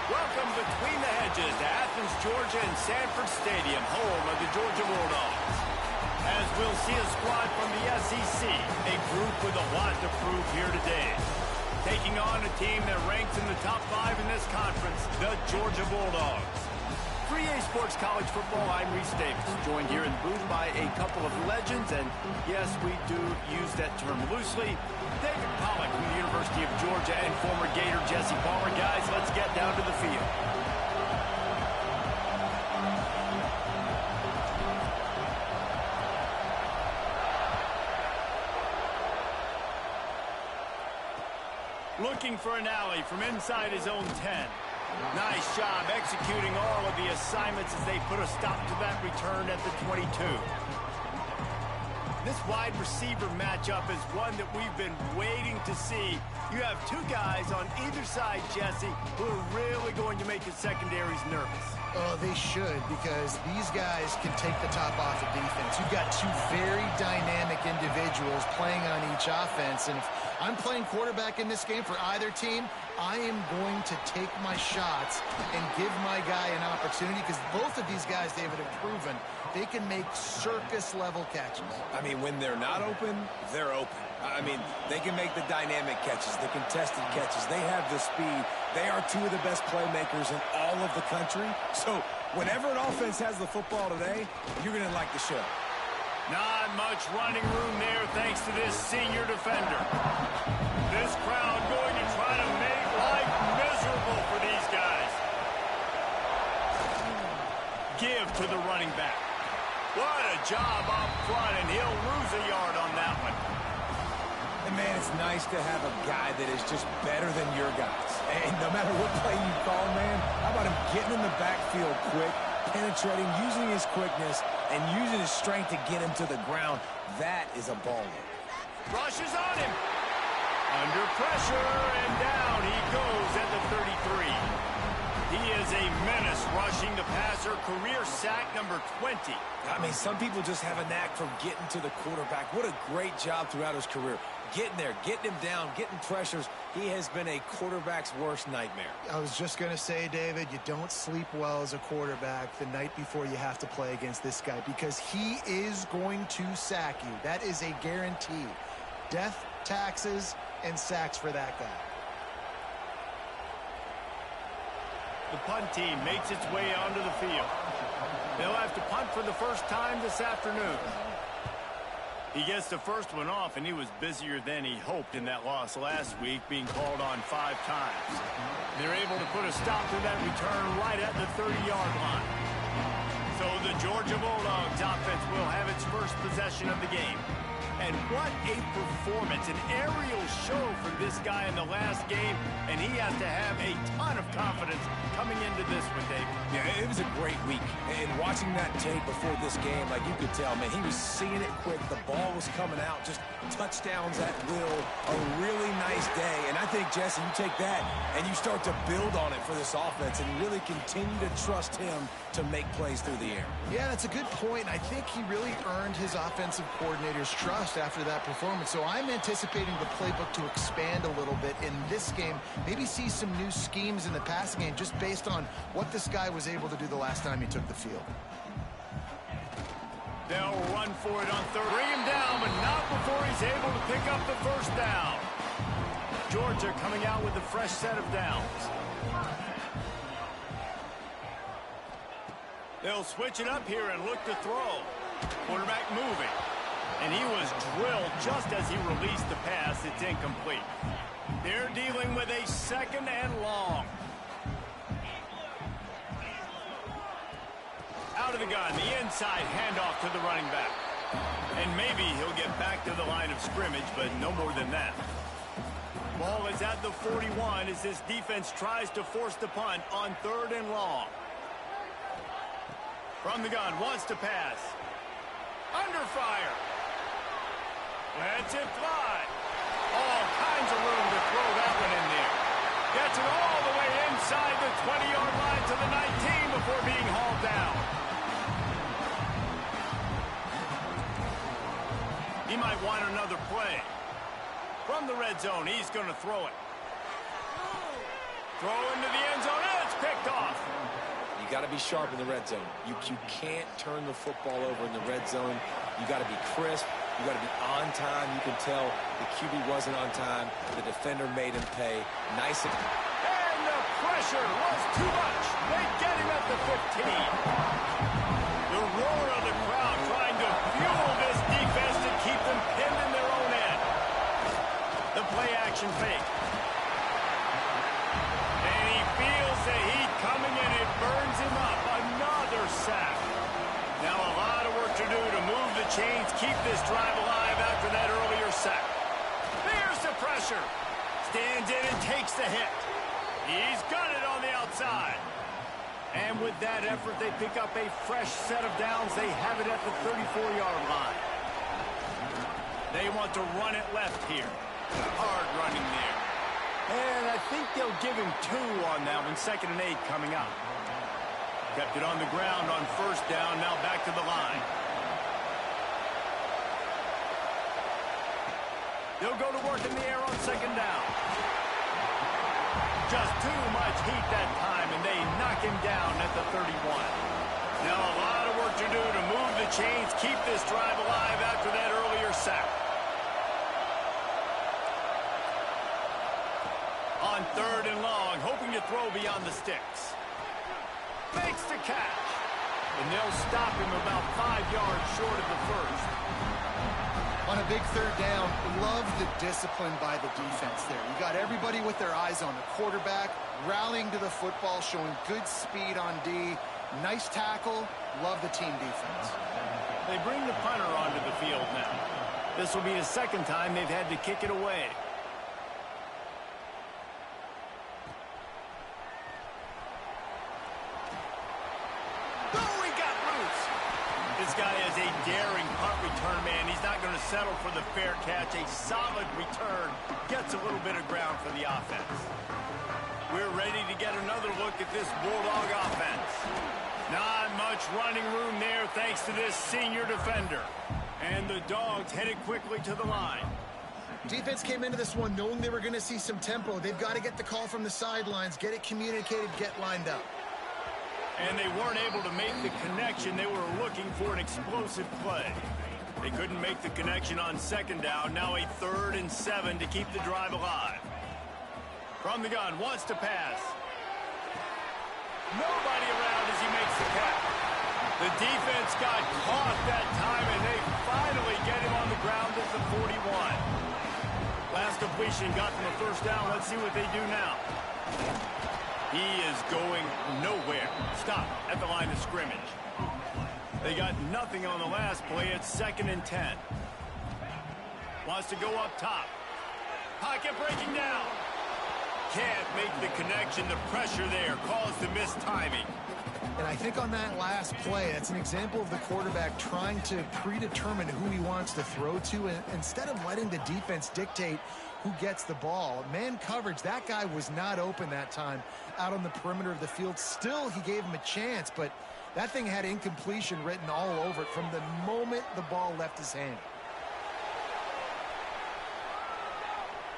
Welcome between the hedges to Athens, Georgia and Sanford Stadium, home of the Georgia Bulldogs. As we'll see a squad from the SEC, a group with a lot to prove here today. Taking on a team that ranks in the top 5 in this conference, the Georgia Bulldogs. 3A Sports College Football, I'm Reese Davis, joined here in the booth by a couple of legends, and yes, we do use that term loosely. David Pollack from the University of Georgia and former Gator Jesse Palmer. Guys, let's get down to the field. Looking for an alley from inside his own 10. Nice job executing all of the assignments as they put a stop to that return at the 22. This wide receiver matchup is one that we've been waiting to see. You have two guys on either side, Jesse, who are really going to make the secondaries nervous. Oh, they should, because these guys can take the top off of defense. You've got two very dynamic individuals playing on each offense, and if I'm playing quarterback in this game for either team, I am going to take my shots and give my guy an opportunity, because both of these guys, David, have proven they can make circus-level catches. I mean, when they're not open, they're open. I mean, they can make the dynamic catches, the contested catches. They have the speed. They are two of the best playmakers in all of the country. So whenever an offense has the football today, you're going to like the show. Not much running room there thanks to this senior defender. This crowd going to try to make life miserable for these guys. Give to the running back. What a job up front, and he'll lose a yard on that one. And, man, it's nice to have a guy that is just better than your guys. And no matter what play you call, man, how about him getting in the backfield quick, penetrating, using his quickness, and using his strength to get him to the ground. That is a baller. Rushes on him. Under pressure, and down he goes at the 33. He is a menace rushing the passer. Career sack number 20. I mean, some people just have a knack for getting to the quarterback. What a great job throughout his career. Getting there, getting him down, getting pressures. He has been a quarterback's worst nightmare. I was just going to say, David, you don't sleep well as a quarterback the night before you have to play against this guy, because he is going to sack you. That is a guarantee. Death, taxes, and sacks for that guy. The punt team makes its way onto the field. They'll have to punt for the first time this afternoon. He gets the first one off, and he was busier than he hoped in that loss last week, being called on 5 times. They're able to put a stop to that return right at the 30-yard line. So the Georgia Bulldogs offense will have its first possession of the game. And what a performance, an aerial show for this guy in the last game, and he has to have a ton of confidence coming into this one, Dave. Yeah, it was a great week. And watching that tape before this game, like you could tell, man, he was seeing it quick. The ball was coming out, just touchdowns at will. A really nice day. And I think, Jesse, you take that and you start to build on it for this offense and really continue to trust him to make plays through the air. Yeah, that's a good point. I think he really earned his offensive coordinator's trust after that performance. So I'm anticipating the playbook to expand a little bit in this game. Maybe see some new schemes in the passing game just based on what this guy was able to do the last time he took the field. They'll run for it on third. Bring him down, but not before he's able to pick up the first down. Georgia coming out with a fresh set of downs. They'll switch it up here and look to throw. Quarterback moving. And he was drilled just as he released the pass. It's incomplete. They're dealing with a 2nd and long. Out of the gun, the inside handoff to the running back. And maybe he'll get back to the line of scrimmage, but no more than that. Ball is at the 41 as this defense tries to force the punt on 3rd and long. From the gun, wants to pass. Under fire. Lets it fly. All kinds of room to throw that one in there. Gets it all the way inside the 20-yard line to the 19 before being hauled down. He might want another play. From the red zone, he's going to throw it. Throw into the end zone. It's You got to be sharp in the red zone. You can't turn the football over in the red zone. You got to be crisp. You got to be on time. You can tell the QB wasn't on time. The defender made him pay. Nice. And the pressure was too much. They get him at the 15. The roar of the crowd trying to fuel this defense to keep them pinned in their own end. The play action fake. And he feels the heat coming and it burns him up. Another sack. Now a lot of work to do to move the chains, keep this drive alive after that earlier sack. There's the pressure. Stands in and takes the hit. He's got it on the outside. And with that effort, they pick up a fresh set of downs. They have it at the 34-yard line. They want to run it left here. Hard running there. And I think they'll give him 2 on that one. 2nd and 8 coming up. Kept it on the ground on 1st down. Now back to the line. They'll go to work in the air on 2nd down. Just too much heat that time, and they knock him down at the 31. Now a lot of work to do to move the chains, keep this drive alive after that earlier sack. On 3rd and long, hoping to throw beyond the sticks. Makes the catch. And they'll stop him about 5 yards short of the 1st. On a big 3rd down, love the discipline by the defense there. You got everybody with their eyes on the quarterback, rallying to the football, showing good speed on D. Nice tackle. Love the team defense. They bring the punter onto the field now. This will be the 2nd time they've had to kick it away. This guy is a daring punt return man. He's not going to settle for the fair catch. A solid return gets a little bit of ground for the offense. We're ready to get another look at this Bulldog offense. Not much running room there thanks to this senior defender. And the Dogs headed quickly to the line. Defense came into this one knowing they were going to see some tempo. They've got to get the call from the sidelines, get it communicated, get lined up. And they weren't able to make the connection. They were looking for an explosive play. They couldn't make the connection on 2nd down. Now a 3rd and 7 to keep the drive alive. From the gun, wants to pass. Nobody around as he makes the catch. The defense got caught that time, and they finally get him on the ground at the 41. Last completion got them a 1st down. Let's see what they do now. He is going nowhere. Stop at the line of scrimmage. They got nothing on the last play. It's 2nd and 10. Wants to go up top. Pocket breaking down. Can't make the connection. The pressure there caused the missed timing. And I think on that last play, that's an example of the quarterback trying to predetermine who he wants to throw to, and instead of letting the defense dictate who gets the ball. Man coverage, that guy was not open that time out on the perimeter of the field. Still, he gave him a chance, but that thing had incompletion written all over it from the moment the ball left his hand.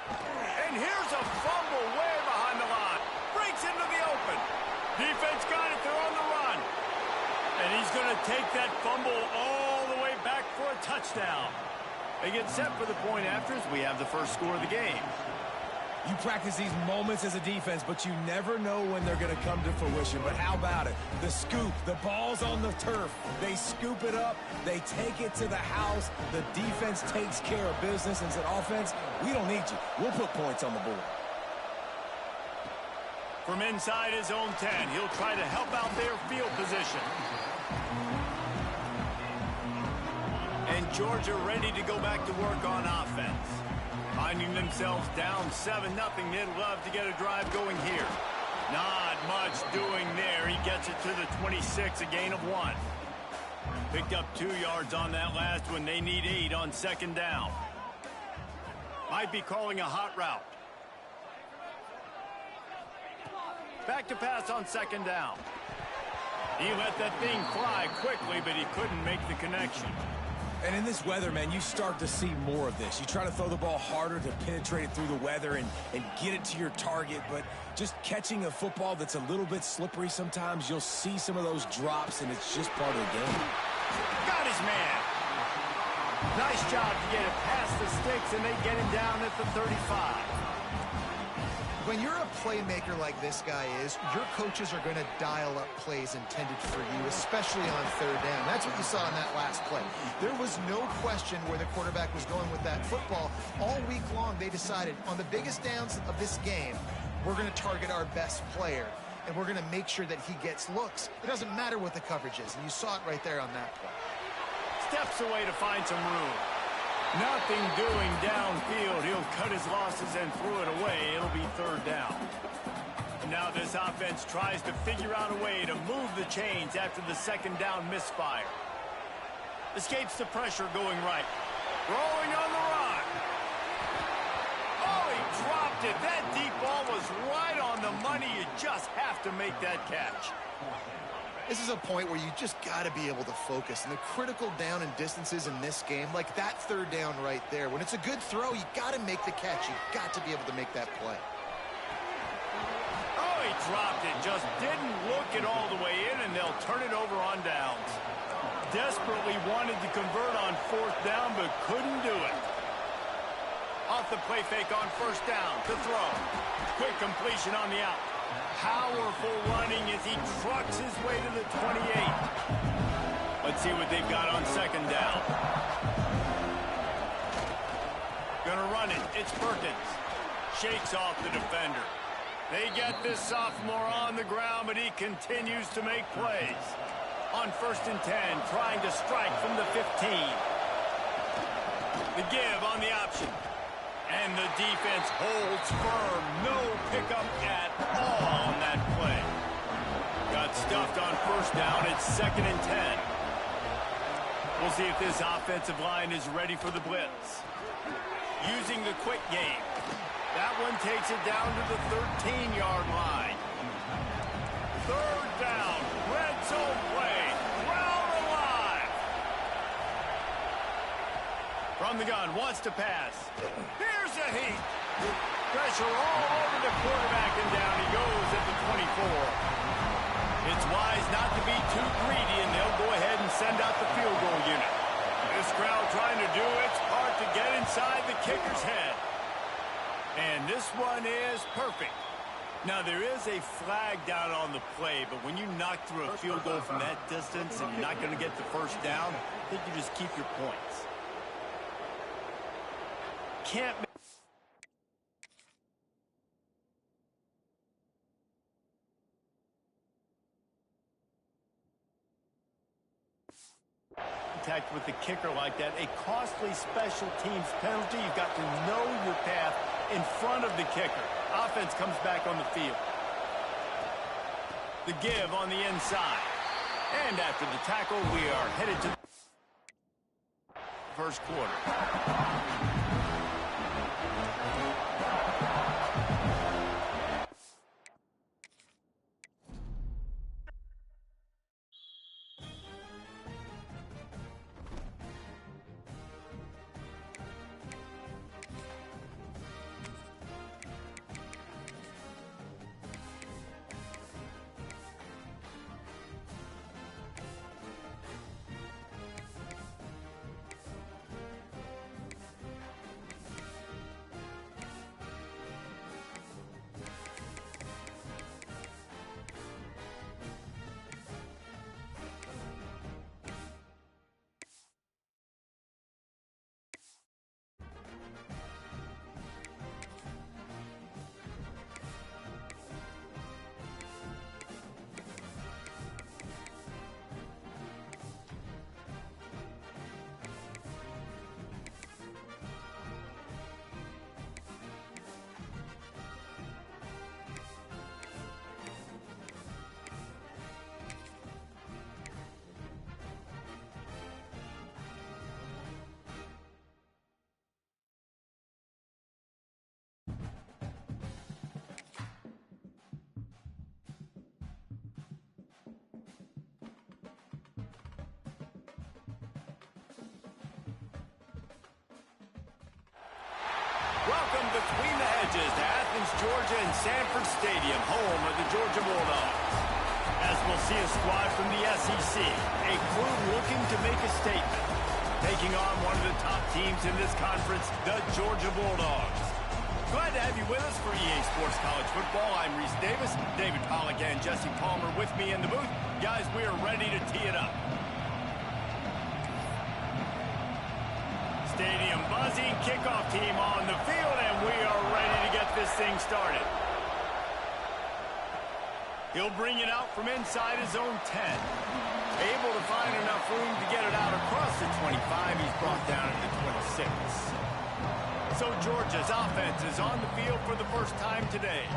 And here's a fumble way behind the line. Breaks into the open. Defense got it. They're on the run. And he's going to take that fumble all the way back for a touchdown. They get set for the point after as we have the first score of the game. You practice these moments as a defense, but you never know when they're going to come to fruition. But how about it? The scoop, the ball's on the turf. They scoop it up. They take it to the house. The defense takes care of business and said, offense, we don't need you. We'll put points on the board. From inside his own 10, he'll try to help out their field position. And Georgia ready to go back to work on offense. Finding themselves down 7-0, they'd love to get a drive going here. Not much doing there. He gets it to the 26, a gain of 1. Picked up 2 yards on that last one. They need 8 on 2nd down. Might be calling a hot route. Back to pass on 2nd down. He let that thing fly quickly, but he couldn't make the connection. And in this weather, man, you start to see more of this. You try to throw the ball harder to penetrate it through the weather and get it to your target, but just catching a football that's a little bit slippery sometimes, you'll see some of those drops, and it's just part of the game. Got his man. Nice job to get it past the sticks, and they get him down at the 35. When you're a playmaker like this guy is, your coaches are going to dial up plays intended for you, especially on third down. That's what you saw in that last play. There was no question where the quarterback was going with that football. All week long, they decided on the biggest downs of this game, we're going to target our best player, and we're going to make sure that he gets looks. It doesn't matter what the coverage is, and you saw it right there on that play. Steps away to find some room. Nothing doing downfield. He'll cut his losses and throw it away. It'll be third down. Now this offense tries to figure out a way to move the chains after the second down misfire. Escapes the pressure going right. Rolling on the run. Oh, he dropped it. That deep ball was right on the money. You just have to make that catch. This is a point where you just got to be able to focus. And the critical down and distances in this game, like that third down right there, when it's a good throw, you got to make the catch. You got to be able to make that play. Oh, he dropped it. Just didn't look it all the way in, and they'll turn it over on downs. Desperately wanted to convert on fourth down, but couldn't do it. Off the play fake on first down to throw. Quick completion on the out. Powerful running as he trucks his way to the 28. Let's see what they've got on second down. Gonna run it. It's Perkins. Shakes off the defender. They get this sophomore on the ground, but he continues to make plays. On first and 10, trying to strike from the 15. The give on the option. And the defense holds firm. No pickup at all on that play. Got stuffed on first down. It's second and 10. We'll see if this offensive line is ready for the blitz. Using the quick game. That one takes it down to the 13-yard line. Third down. Red zone play. Well alive. From the gun. Wants to pass. Here's a heat. Pressure all over the quarterback, and down he goes at the 24. It's wise not to be too greedy, and they'll go ahead and send out the field goal unit. This crowd trying to do its part to get inside the kicker's head. And this one is perfect. Now, there is a flag down on the play, but when you knock through a field goal from that distance and you're not going to get the first down, I think you just keep your points. Can't make contact with the kicker like that. A costly special teams penalty. You've got to know your path in front of the kicker. Offense comes back on the field. The give on the inside. And after the tackle, we are headed to the first quarter. Welcome between the hedges to Athens, Georgia and Sanford Stadium, home of the Georgia Bulldogs. As we'll see a squad from the SEC, a crew looking to make a statement, taking on one of the top teams in this conference, the Georgia Bulldogs. Glad to have you with us for EA Sports College Football. I'm Reese Davis, David Pollack and Jesse Palmer with me in the booth. Guys, we are ready to tee it up. Stadium buzzing, kickoff team on the field, and we are ready to get this thing started. He'll bring it out from inside his own 10. Able to find enough room to get it out across the 25. He's brought down to the 26. So Georgia's offense is on the field for the first time today.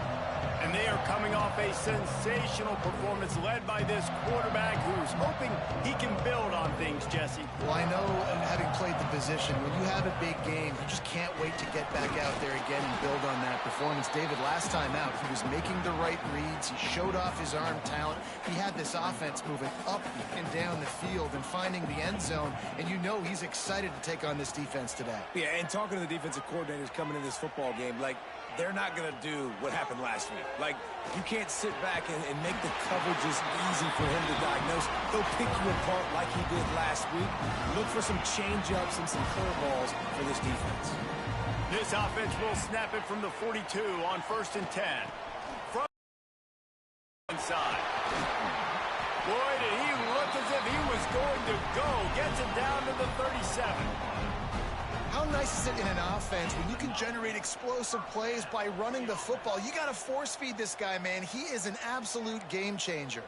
And they are coming off a sensational performance led by this quarterback who's hoping he can build on things, Jesse. Well, I know, having played the position, when you have a big game, you just can't wait to get back out there again and build on that performance. David, last time out, he was making the right reads. He showed off his arm talent. He had this offense moving up and down the field and finding the end zone. And you know he's excited to take on this defense today. Yeah, and talking to the defensive coordinators coming in this football game, like, they're not going to do what happened last week. Like, you can't sit back and make the coverages easy for him to diagnose. He'll pick you apart like he did last week. Look for some change-ups and some curveballs for this defense. This offense will snap it from the 42 on 1st and 10. From inside. Boy, did he look as if he was going to go. Gets it down to the 37. How nice is it in an offense when you can generate explosive plays by running the football? You got to force feed this guy, man. He is an absolute game changer.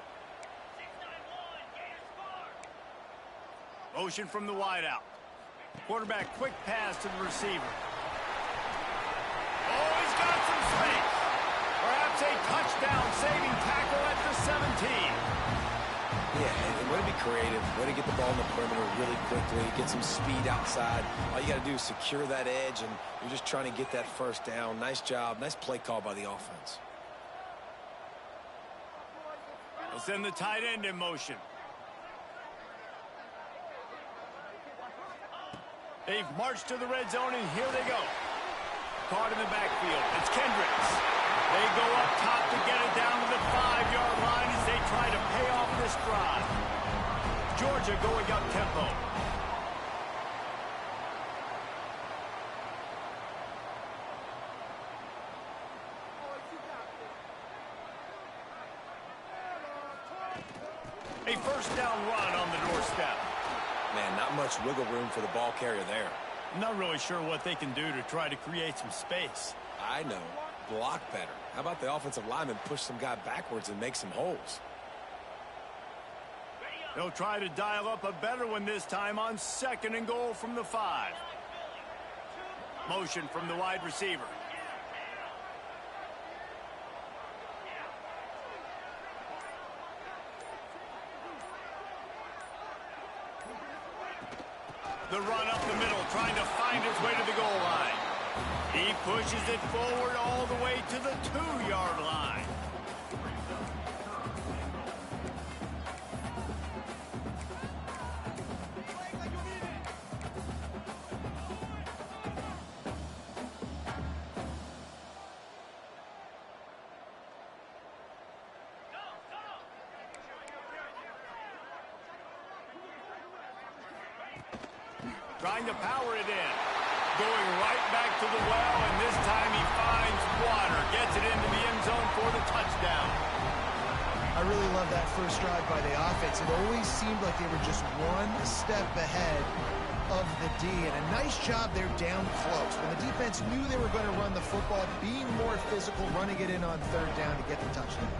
Motion from the wideout. Quarterback quick pass to the receiver. Oh, he's got some space. Perhaps a touchdown saving tackle at the 17. Yeah, and way to be creative, way to get the ball in the perimeter really quickly, get some speed outside. All you got to do is secure that edge, and you're just trying to get that first down. Nice job. Nice play call by the offense. They'll send the tight end in motion. They've marched to the red zone, and here they go. Caught in the backfield. It's Kendricks. They go up top to get it down to the 5-yard line as they try to pay off this drive. Georgia going up tempo. A first down run on the doorstep. Man, not much wiggle room for the ball carrier there. Not really sure what they can do to try to create some space. I know. Block better. How about the offensive lineman push some guy backwards and make some holes? They'll try to dial up a better one this time on 2nd and goal from the 5. Motion from the wide receiver. The run up the middle, trying to find his way to the goal line. He pushes it forward all the way to the 2-yard line. Trying to power it in. Going right back to the well, and this time he finds water. Gets it into the end zone for the touchdown. I really love that first drive by the offense. It always seemed like they were just one step ahead of the D, and a nice job there down close. When the defense knew they were going to run the football, being more physical, running it in on 3rd down to get the touchdown.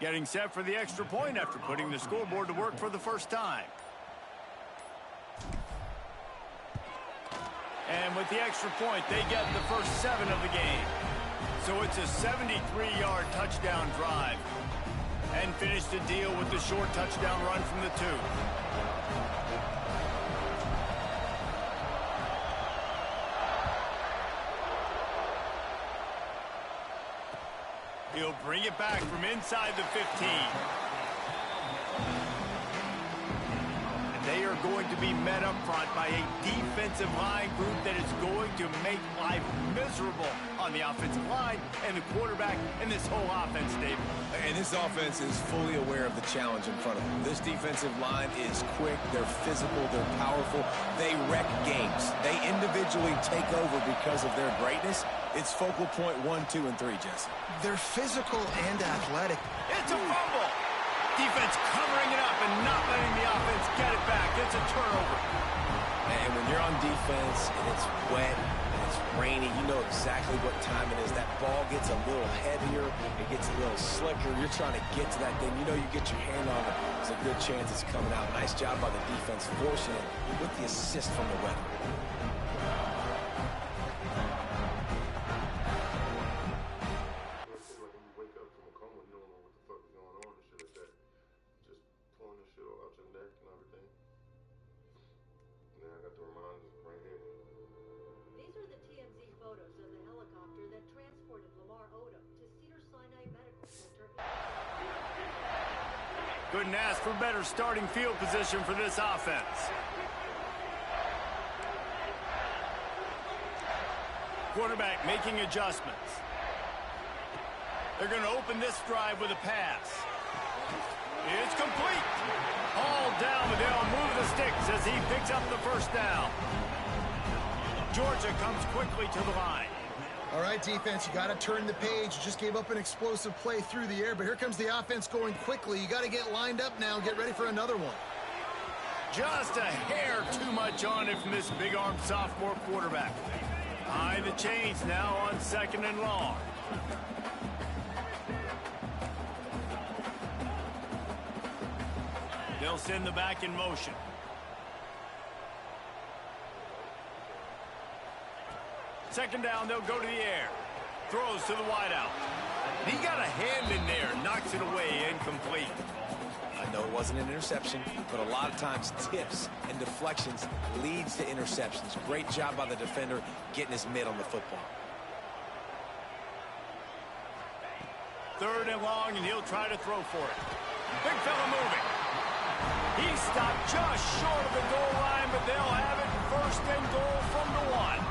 Getting set for the extra point after putting the scoreboard to work for the first time. And with the extra point, they get the first 7 of the game. So it's a 73-yard touchdown drive. And finished the deal with the short touchdown run from the 2. He'll bring it back from inside the 15. And they are going to be met up front by a defensive line group that is going to make life miserable on the offensive line and the quarterback and this whole offense, Dave. And this offense is fully aware of the challenge in front of them. This defensive line is quick, they're physical, they're powerful, they wreck games. They individually take over because of their greatness. It's focal point 1, 2, and 3, Jesse. They're physical and athletic. It's a fumble. Defense covering it up and not letting the offense get it back. It's a turnover. And when you're on defense and it's wet and it's rainy, you know exactly what time it is. That ball gets a little heavier. It gets a little slicker. You're trying to get to that thing. You know you get your hand on it. There's a good chance it's coming out. Nice job by the defense forcing it with the assist from the weather. Couldn't ask for better starting field position for this offense. Quarterback making adjustments. They're going to open this drive with a pass. It's complete. All down, but they'll move the sticks as he picks up the first down. Georgia comes quickly to the line. All right, defense, you got to turn the page. You just gave up an explosive play through the air, but here comes the offense going quickly. You got to get lined up now and get ready for another one. Just a hair too much on it from this big-armed sophomore quarterback. Behind the chains now on 2nd and long. They'll send the back in motion. Second down, they'll go to the air. Throws to the wideout. He got a hand in there, knocks it away, incomplete. I know it wasn't an interception, but a lot of times tips and deflections leads to interceptions. Great job by the defender getting his mitt on the football. 3rd and long, and he'll try to throw for it. Big fella moving. He stopped just short of the goal line, but they'll have it 1st and goal from the 1.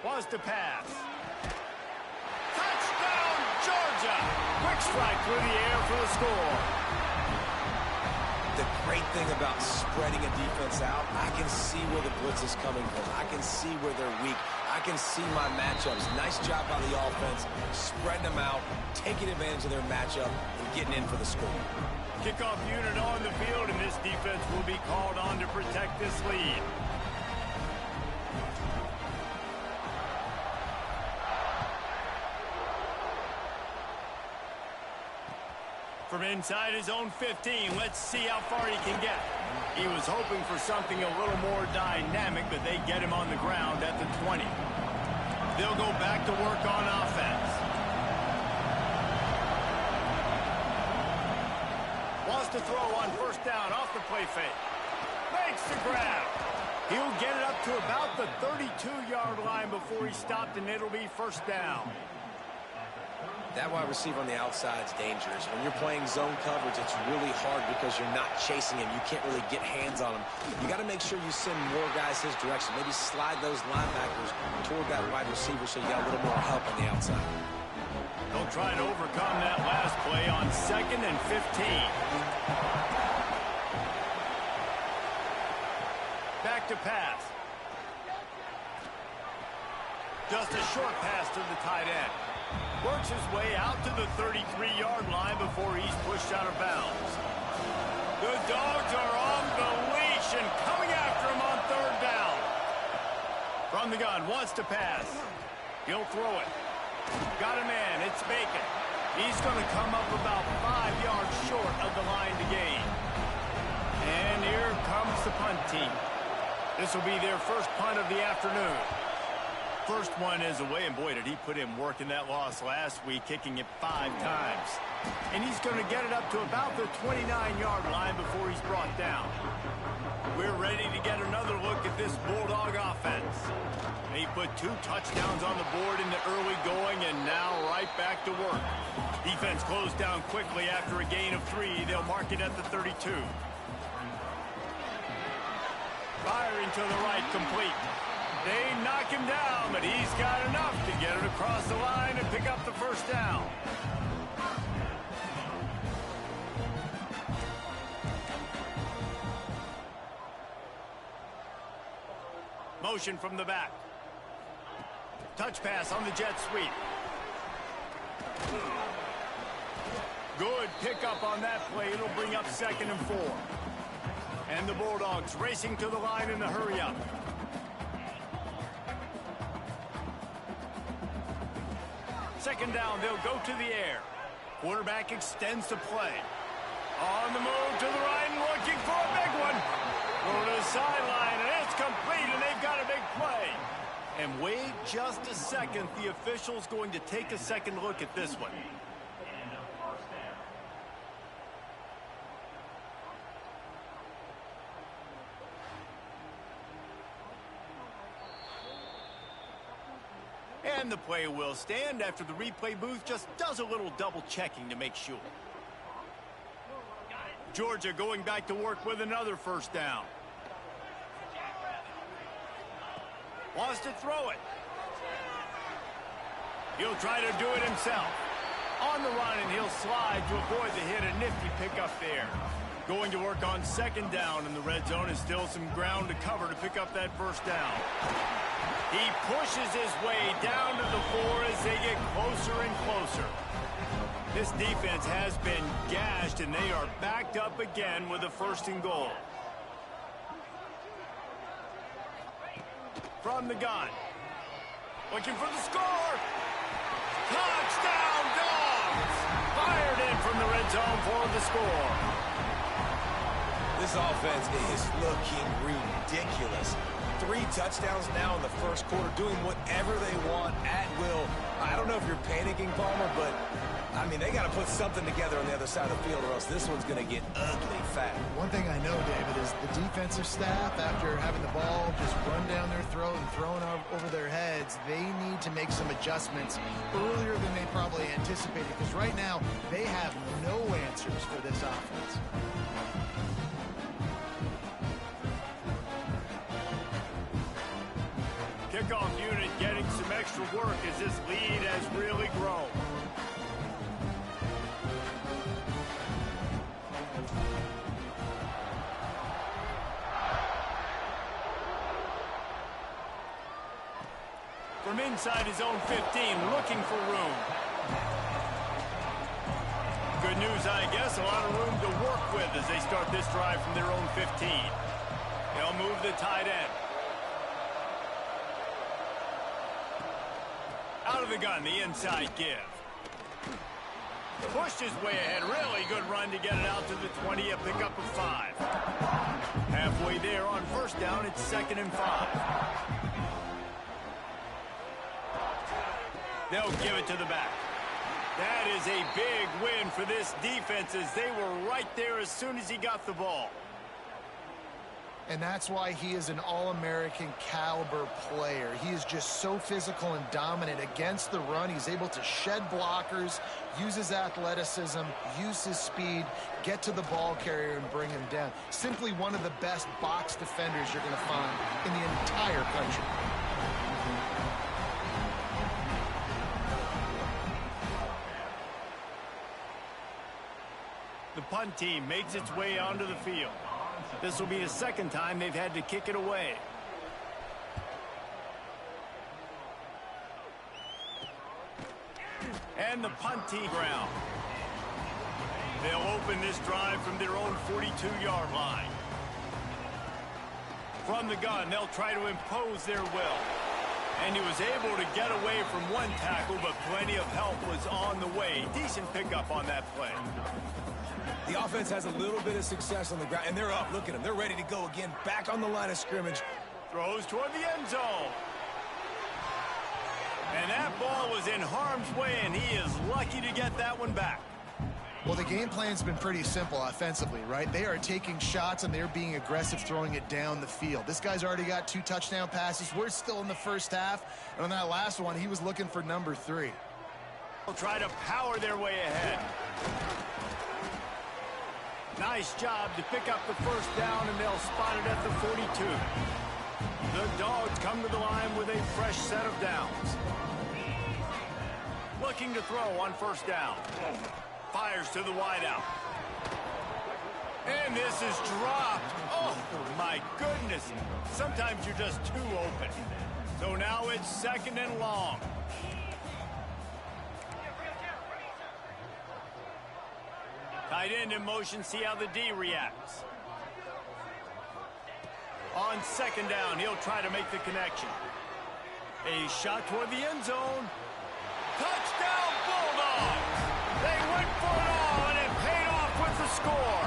Was to pass. Touchdown, Georgia! Quick strike through the air for the score. The great thing about spreading a defense out, I can see where the blitz is coming from. I can see where they're weak. I can see my matchups. Nice job by the offense, spreading them out, taking advantage of their matchup, and getting in for the score. Kickoff unit on the field, and this defense will be called on to protect this lead. From inside his own 15, let's see how far he can get. He was hoping for something a little more dynamic, but they get him on the ground at the 20. They'll go back to work on offense. Wants to throw on 1st down off the play fake. Makes the grab. He'll get it up to about the 32-yard line before he's stopped, and it'll be 1st down. That wide receiver on the outside is dangerous. When you're playing zone coverage, it's really hard because you're not chasing him. You can't really get hands on him. You got to make sure you send more guys his direction. Maybe slide those linebackers toward that wide receiver so you got a little more help on the outside. They'll try to overcome that last play on 2nd and 15. Back to pass. Just a short pass to the tight end. Works his way out to the 33-yard line before he's pushed out of bounds. The Dogs are on the leash and coming after him on 3rd down. From the gun, wants to pass. He'll throw it. Got a man, it's Bacon. He's going to come up about 5 yards short of the line to gain. And here comes the punt team. This will be their first punt of the afternoon. First one is away, and boy, did he put in work in that loss last week, kicking it 5 times. And he's going to get it up to about the 29-yard line before he's brought down. We're ready to get another look at this Bulldog offense. They put 2 touchdowns on the board in the early going, and now right back to work. Defense closed down quickly after a gain of 3. They'll mark it at the 32. Firing to the right, complete. They knock him down, but he's got enough to get it across the line and pick up the first down. Motion from the back. Touch pass on the jet sweep. Good pickup on that play. It'll bring up 2nd and 4. And the Bulldogs racing to the line in the hurry-up. Second down, they'll go to the air. Quarterback extends the play. On the move to the right and looking for a big one. Go to the sideline, and it's complete, and they've got a big play. And wait just a second. The official's going to take a second look at this one. And the play will stand after the replay booth just does a little double checking to make sure. Georgia going back to work with another first down. Wants to throw it. He'll try to do it himself. On the run, and he'll slide to avoid the hit. A nifty pickup there. Going to work on 2nd down in the red zone, and still some ground to cover to pick up that first down. He pushes his way down to the 4 as they get closer and closer. This defense has been gashed, and they are backed up again with a 1st and goal. From the gun. Looking for the score. Touchdown, Dogs! Fired in from the red zone for the score. This offense is looking ridiculous. 3 touchdowns now in the first quarter, doing whatever they want at will. I don't know if you're panicking, Palmer, but, I mean, they got to put something together on the other side of the field, or else this one's going to get ugly fast. One thing I know, David, is the defensive staff, after having the ball just run down their throat and thrown over their heads, they need to make some adjustments earlier than they probably anticipated, because right now they have no answers for this offense. Kickoff unit getting some extra work as this lead has really grown. From inside his own 15, looking for room. Good news, I guess, a lot of room to work with as they start this drive from their own 15. They'll move the tight end. Out of the gun, the inside give. Pushed his way ahead. Really good run to get it out to the 20, a pickup of 5. Halfway there on 1st down, it's 2nd and 5. They'll give it to the back. That is a big win for this defense as they were right there as soon as he got the ball. And that's why he is an All-American caliber player. He is just so physical and dominant against the run. He's able to shed blockers, use his athleticism, use his speed, get to the ball carrier and bring him down. Simply one of the best box defenders you're going to find in the entire country. The punt team makes its way onto the field. This will be the 2nd time they've had to kick it away. And the punt team ground. They'll open this drive from their own 42-yard line. From the gun, they'll try to impose their will. And he was able to get away from one tackle, but plenty of help was on the way. Decent pickup on that play. The offense has a little bit of success on the ground, and they're up. Look at them. They're ready to go again. Back on the line of scrimmage. Throws toward the end zone. And that ball was in harm's way, and he is lucky to get that one back. Well, the game plan's been pretty simple offensively, right? They are taking shots, and they're being aggressive, throwing it down the field. This guy's already got 2 touchdown passes. We're still in the first half, and on that last one, he was looking for number 3. They'll try to power their way ahead. Nice job to pick up the first down, and they'll spot it at the 42. The Dogs come to the line with a fresh set of downs. Looking to throw on first down. Fires to the wideout. And this is dropped. Oh, my goodness. Sometimes you're just too open. So now it's 2nd and long. Tight end in motion, see how the D reacts. On 2nd down, he'll try to make the connection. A shot toward the end zone. Touchdown, Bulldogs! They went for it all, and it paid off with the score.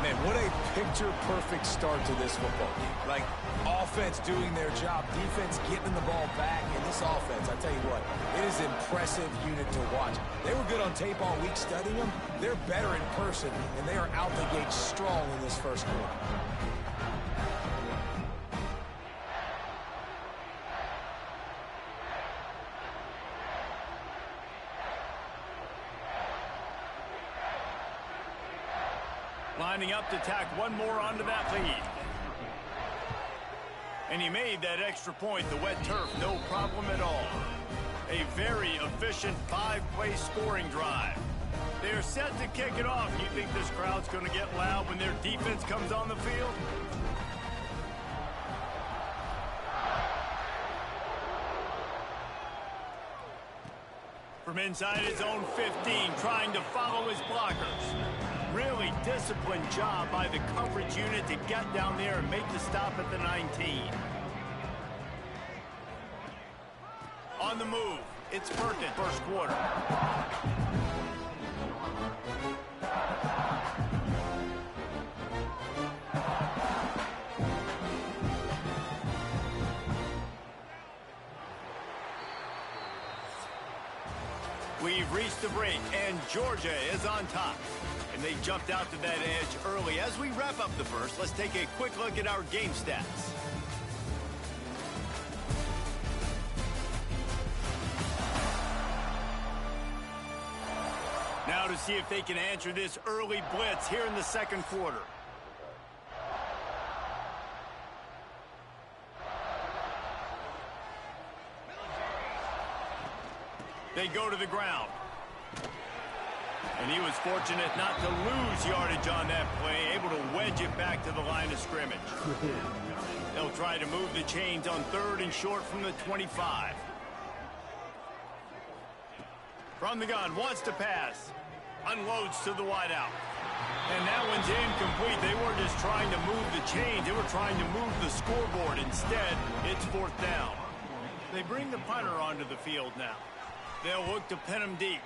Man, what a picture-perfect start to this football game. Like, offense doing their job, defense getting the ball back, and this offense, I tell you what, it is an impressive unit to watch. They were good on tape all week studying them. They're better in person, and they are out the gate strong in this first quarter. Lining up to tack one more onto that lead. And he made that extra point, the wet turf, no problem at all. A very efficient 5-play scoring drive. They're set to kick it off. You think this crowd's going to get loud when their defense comes on the field? From inside his own 15, trying to follow his blockers. Really disciplined job by the coverage unit to get down there and make the stop at the 19. On the move, it's Perkins, first quarter. We've reached the break, and Georgia is on top. And they jumped out to that edge early. As we wrap up the first, let's take a quick look at our game stats. Now to see if they can answer this early blitz here in the second quarter. They go to the ground. And he was fortunate not to lose yardage on that play, able to wedge it back to the line of scrimmage. They'll try to move the chains on 3rd and short from the 25. From the gun, wants to pass. Unloads to the wideout. And that one's incomplete. They weren't just trying to move the chains. They were trying to move the scoreboard. Instead, it's 4th down. They bring the punter onto the field now. They'll look to pin him deep.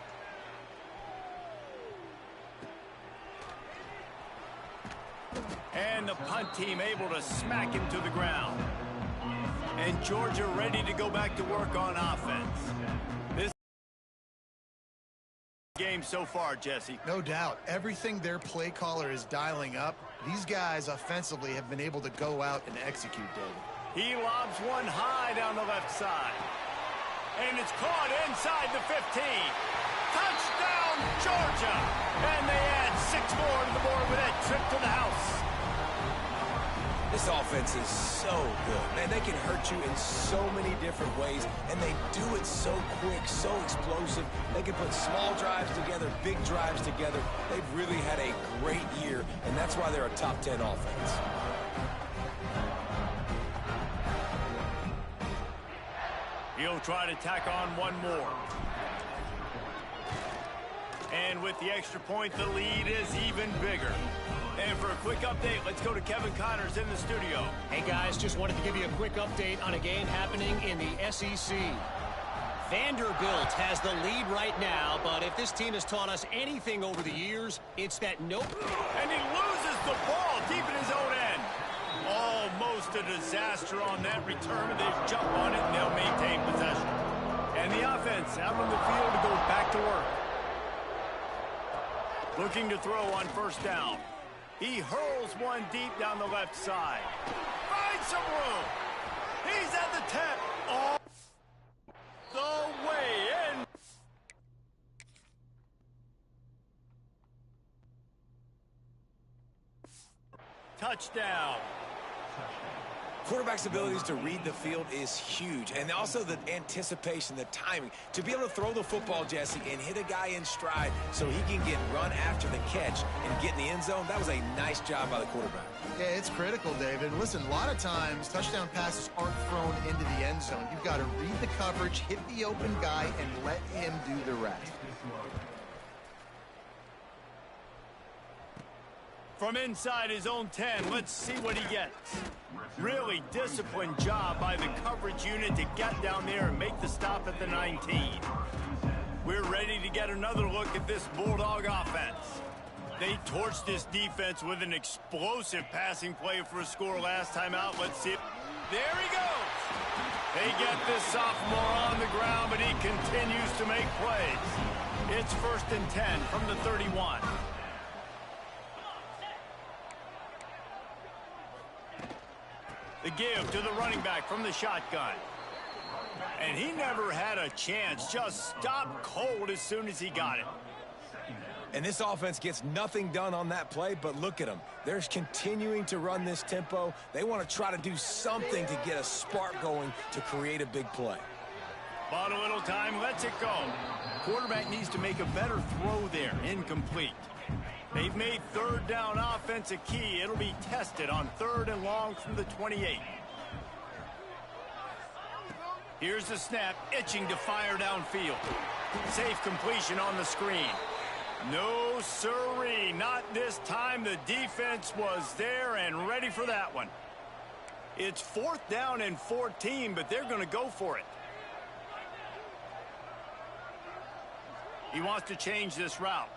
And the punt team able to smack him to the ground. And Georgia ready to go back to work on offense. This game so far, Jesse. No doubt. Everything their play caller is dialing up, these guys offensively have been able to go out and execute, David. He lobs one high down the left side. And it's caught inside the 15. Touchdown, Georgia! And they add 6 more to the board with that trip to the house. This offense is so good. Man, they can hurt you in so many different ways, and they do it so quick, so explosive. They can put small drives together, big drives together. They've really had a great year, and that's why they're a top 10 offense. He'll try to tack on one more. And with the extra point, the lead is even bigger. And for a quick update, let's go to Kevin Connors in the studio. Hey, guys, just wanted to give you a quick update on a game happening in the SEC. Vanderbilt has the lead right now, but if this team has taught us anything over the years, it's that no... And he loses the ball deep in his own end. Almost Just a disaster on that return. They jump on it, and they'll maintain possession. And the offense out on the field to go back to work. Looking to throw on first down. He hurls one deep down the left side. Finds some room. He's at the 10. All the way in. Touchdown. Quarterback's abilities to read the field is huge, and also the anticipation, the timing. To be able to throw the football, Jesse, and hit a guy in stride so he can get run after the catch and get in the end zone, that was a nice job by the quarterback. Yeah, it's critical, David. Listen, a lot of times touchdown passes aren't thrown into the end zone. You've got to read the coverage, hit the open guy, and let him do the rest. From inside his own 10, let's see what he gets. Really disciplined job by the coverage unit to get down there and make the stop at the 19. We're ready to get another look at this Bulldog offense. They torched this defense with an explosive passing play for a score last time out. Let's see. There he goes. They get this sophomore on the ground, but he continues to make plays. It's 1st and 10 from the 31. The give to the running back from the shotgun. And he never had a chance. Just stopped cold as soon as he got it. And this offense gets nothing done on that play, but look at them. They're continuing to run this tempo. They want to try to do something to get a spark going to create a big play. Bought a little time, lets it go. Quarterback needs to make a better throw there. Incomplete. They've made third down offense a key. It'll be tested on 3rd and long from the 28. Here's the snap, itching to fire downfield. Safe completion on the screen. No siree, not this time. The defense was there and ready for that one. It's 4th down and 14, but they're going to go for it. He wants to change this route.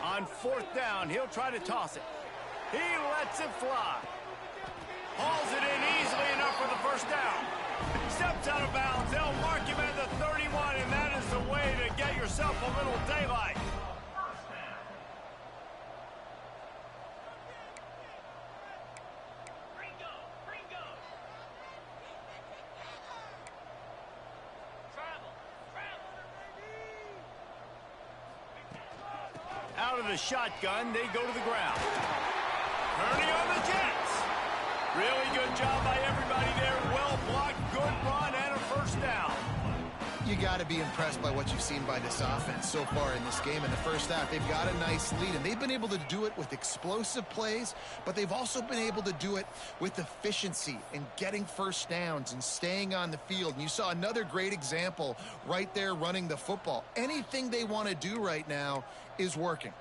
On 4th down, he'll try to toss it. He lets it fly. Hauls it in easily enough for the first down. Steps out of bounds. They'll mark him at the 31, and that is the way to get yourself a little daylight. Out of the shotgun, they go to the ground. Turning on the Jets. Really good job by everybody there. Well blocked, good run, and a first down. You got to be impressed by what you've seen by this offense so far in this game. In the first half, they've got a nice lead, and they've been able to do it with explosive plays, but they've also been able to do it with efficiency and getting first downs and staying on the field. And you saw another great example right there running the football. Anything they want to do right now is working.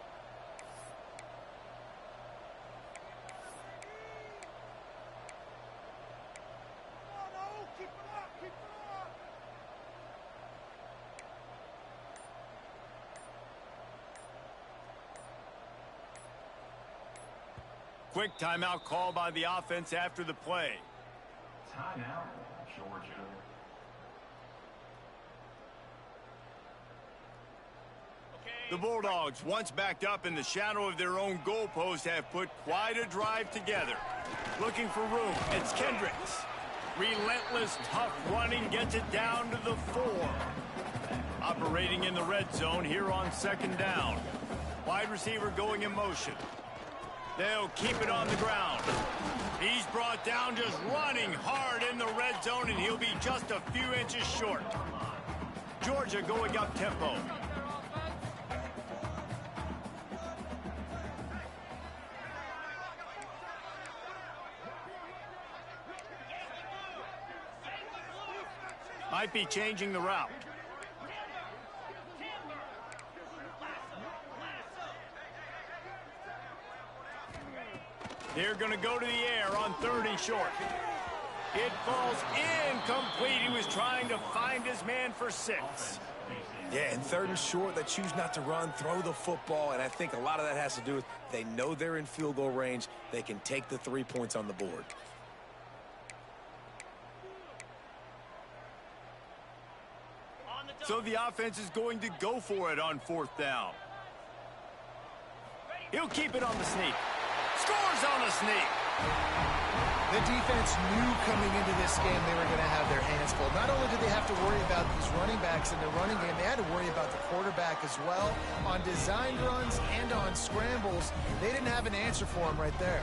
Quick timeout call by the offense after the play. Timeout, Georgia. The Bulldogs, once backed up in the shadow of their own goalpost, have put quite a drive together. Looking for room, it's Kendricks. Relentless, tough running, gets it down to the 4. Operating in the red zone here on 2nd down. Wide receiver going in motion. They'll keep it on the ground. He's brought down, just running hard in the red zone, and he'll be just a few inches short. Georgia going up tempo. Might be changing the route. They're going to go to the air on 3rd and short. It falls incomplete. He was trying to find his man for 6. Yeah, and 3rd and short, they choose not to run, throw the football, and I think a lot of that has to do with they know they're in field goal range. They can take the 3 points on the board. So the offense is going to go for it on 4th down. He'll keep it on the sneak. Scores on the sneak. The defense knew coming into this game they were going to have their hands full. Not only did they have to worry about these running backs in the running game, they had to worry about the quarterback as well. On designed runs and on scrambles, they didn't have an answer for him right there.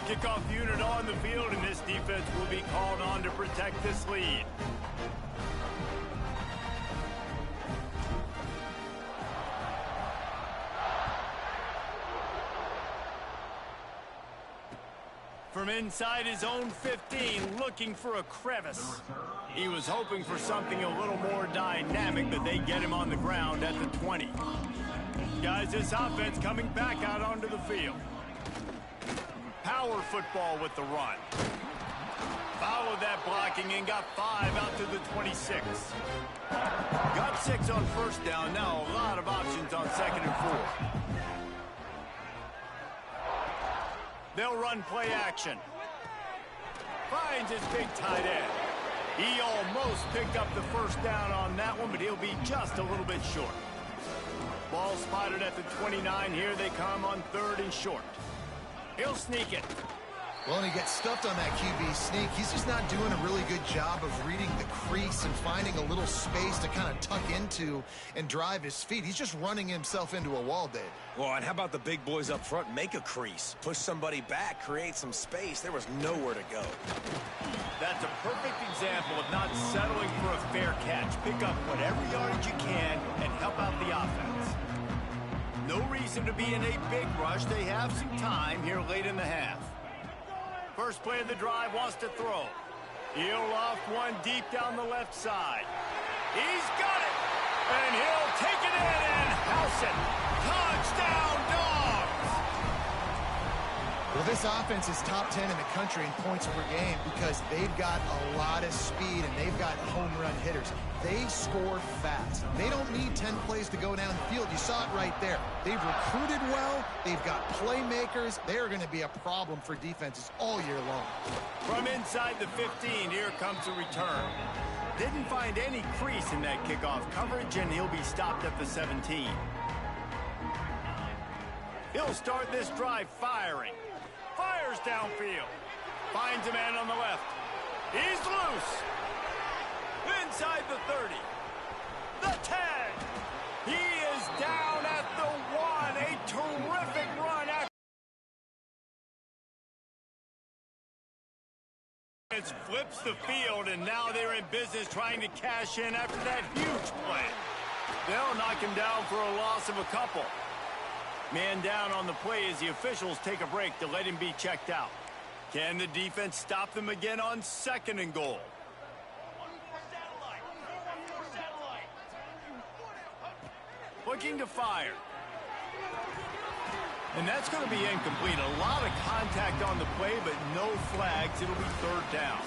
Kickoff unit on the field, and this defense will be called on to protect this lead. From inside his own 15, looking for a crevice. He was hoping for something a little more dynamic, but they get him on the ground at the 20. Guys, this offense coming back out onto the field. Power football with the run. Followed that blocking and got 5 out to the 26. Got 6 on 1st down. Now a lot of options on 2nd and 4. They'll run play action. Finds his big tight end. He almost picked up the 1st down on that one, but he'll be just a little bit short. Ball spotted at the 29. Here they come on 3rd and short. He'll sneak it. Well, and he gets stuffed on that QB sneak. He's just not doing a really good job of reading the crease and finding a little space to kind of tuck into and drive his feet. He's just running himself into a wall, Dave. Well, and how about the big boys up front? Make a crease. Push somebody back. Create some space. There was nowhere to go. That's a perfect example of not settling for a fair catch. Pick up whatever yardage you can and help out the offense. No reason to be in a big rush. They have some time here late in the half. First play of the drive, wants to throw. He'll loft one deep down the left side. He's got it! And he'll take it in and house it. Touchdown, Dogs! Well, this offense is top 10 in the country in points per game because they've got a lot of speed and they've got home run hitters. They score fast. They don't need 10 plays to go downfield. You saw it right there. They've recruited well. They've got playmakers. They are going to be a problem for defenses all year long. From inside the 15, here comes a return. Didn't find any crease in that kickoff coverage, and he'll be stopped at the 17. He'll start this drive firing. Fires downfield. Finds a man on the left. He's loose. Inside the 30. The 10. He is down at the 1. A terrific run. It flips the field, and now they're in business trying to cash in after that huge play. They'll knock him down for a loss of a couple. Man down on the play as the officials take a break to let him be checked out. Can the defense stop them again on 2nd and goal? Looking to fire. And that's going to be incomplete. A lot of contact on the play, but no flags. It'll be 3rd down.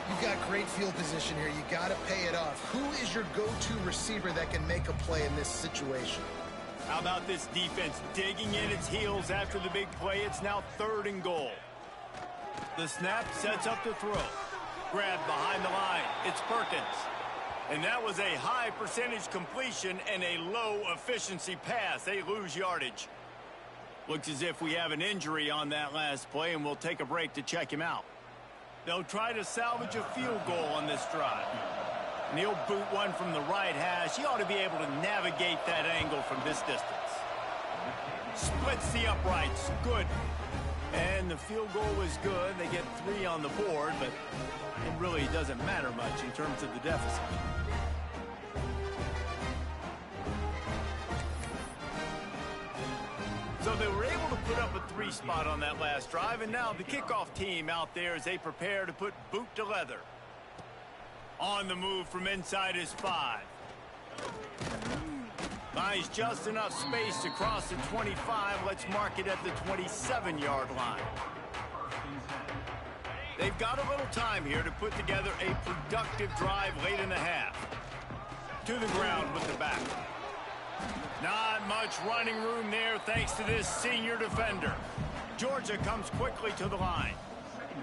You've got great field position here. You got to pay it off. Who is your go-to receiver that can make a play in this situation? How about this defense digging in its heels after the big play? It's now 3rd and goal. The snap sets up the throw. Grabbed behind the line. It's Perkins. And that was a high percentage completion and a low efficiency pass. They lose yardage. Looks as if we have an injury on that last play, and we'll take a break to check him out. They'll try to salvage a field goal on this drive. And he'll boot one from the right hash. He ought to be able to navigate that angle from this distance. Splits the uprights. Good. And the field goal was good. They get 3 on the board, but it really doesn't matter much in terms of the deficit. So they were able to put up a 3 spot on that last drive, and now the kickoff team out there as they prepare to put boot to leather. On the move from inside his 5. Finds just enough space to cross the 25. Let's mark it at the 27-yard line. They've got a little time here to put together a productive drive late in the half. to the ground with the back. Not much running room there thanks to this senior defender. Georgia comes quickly to the line.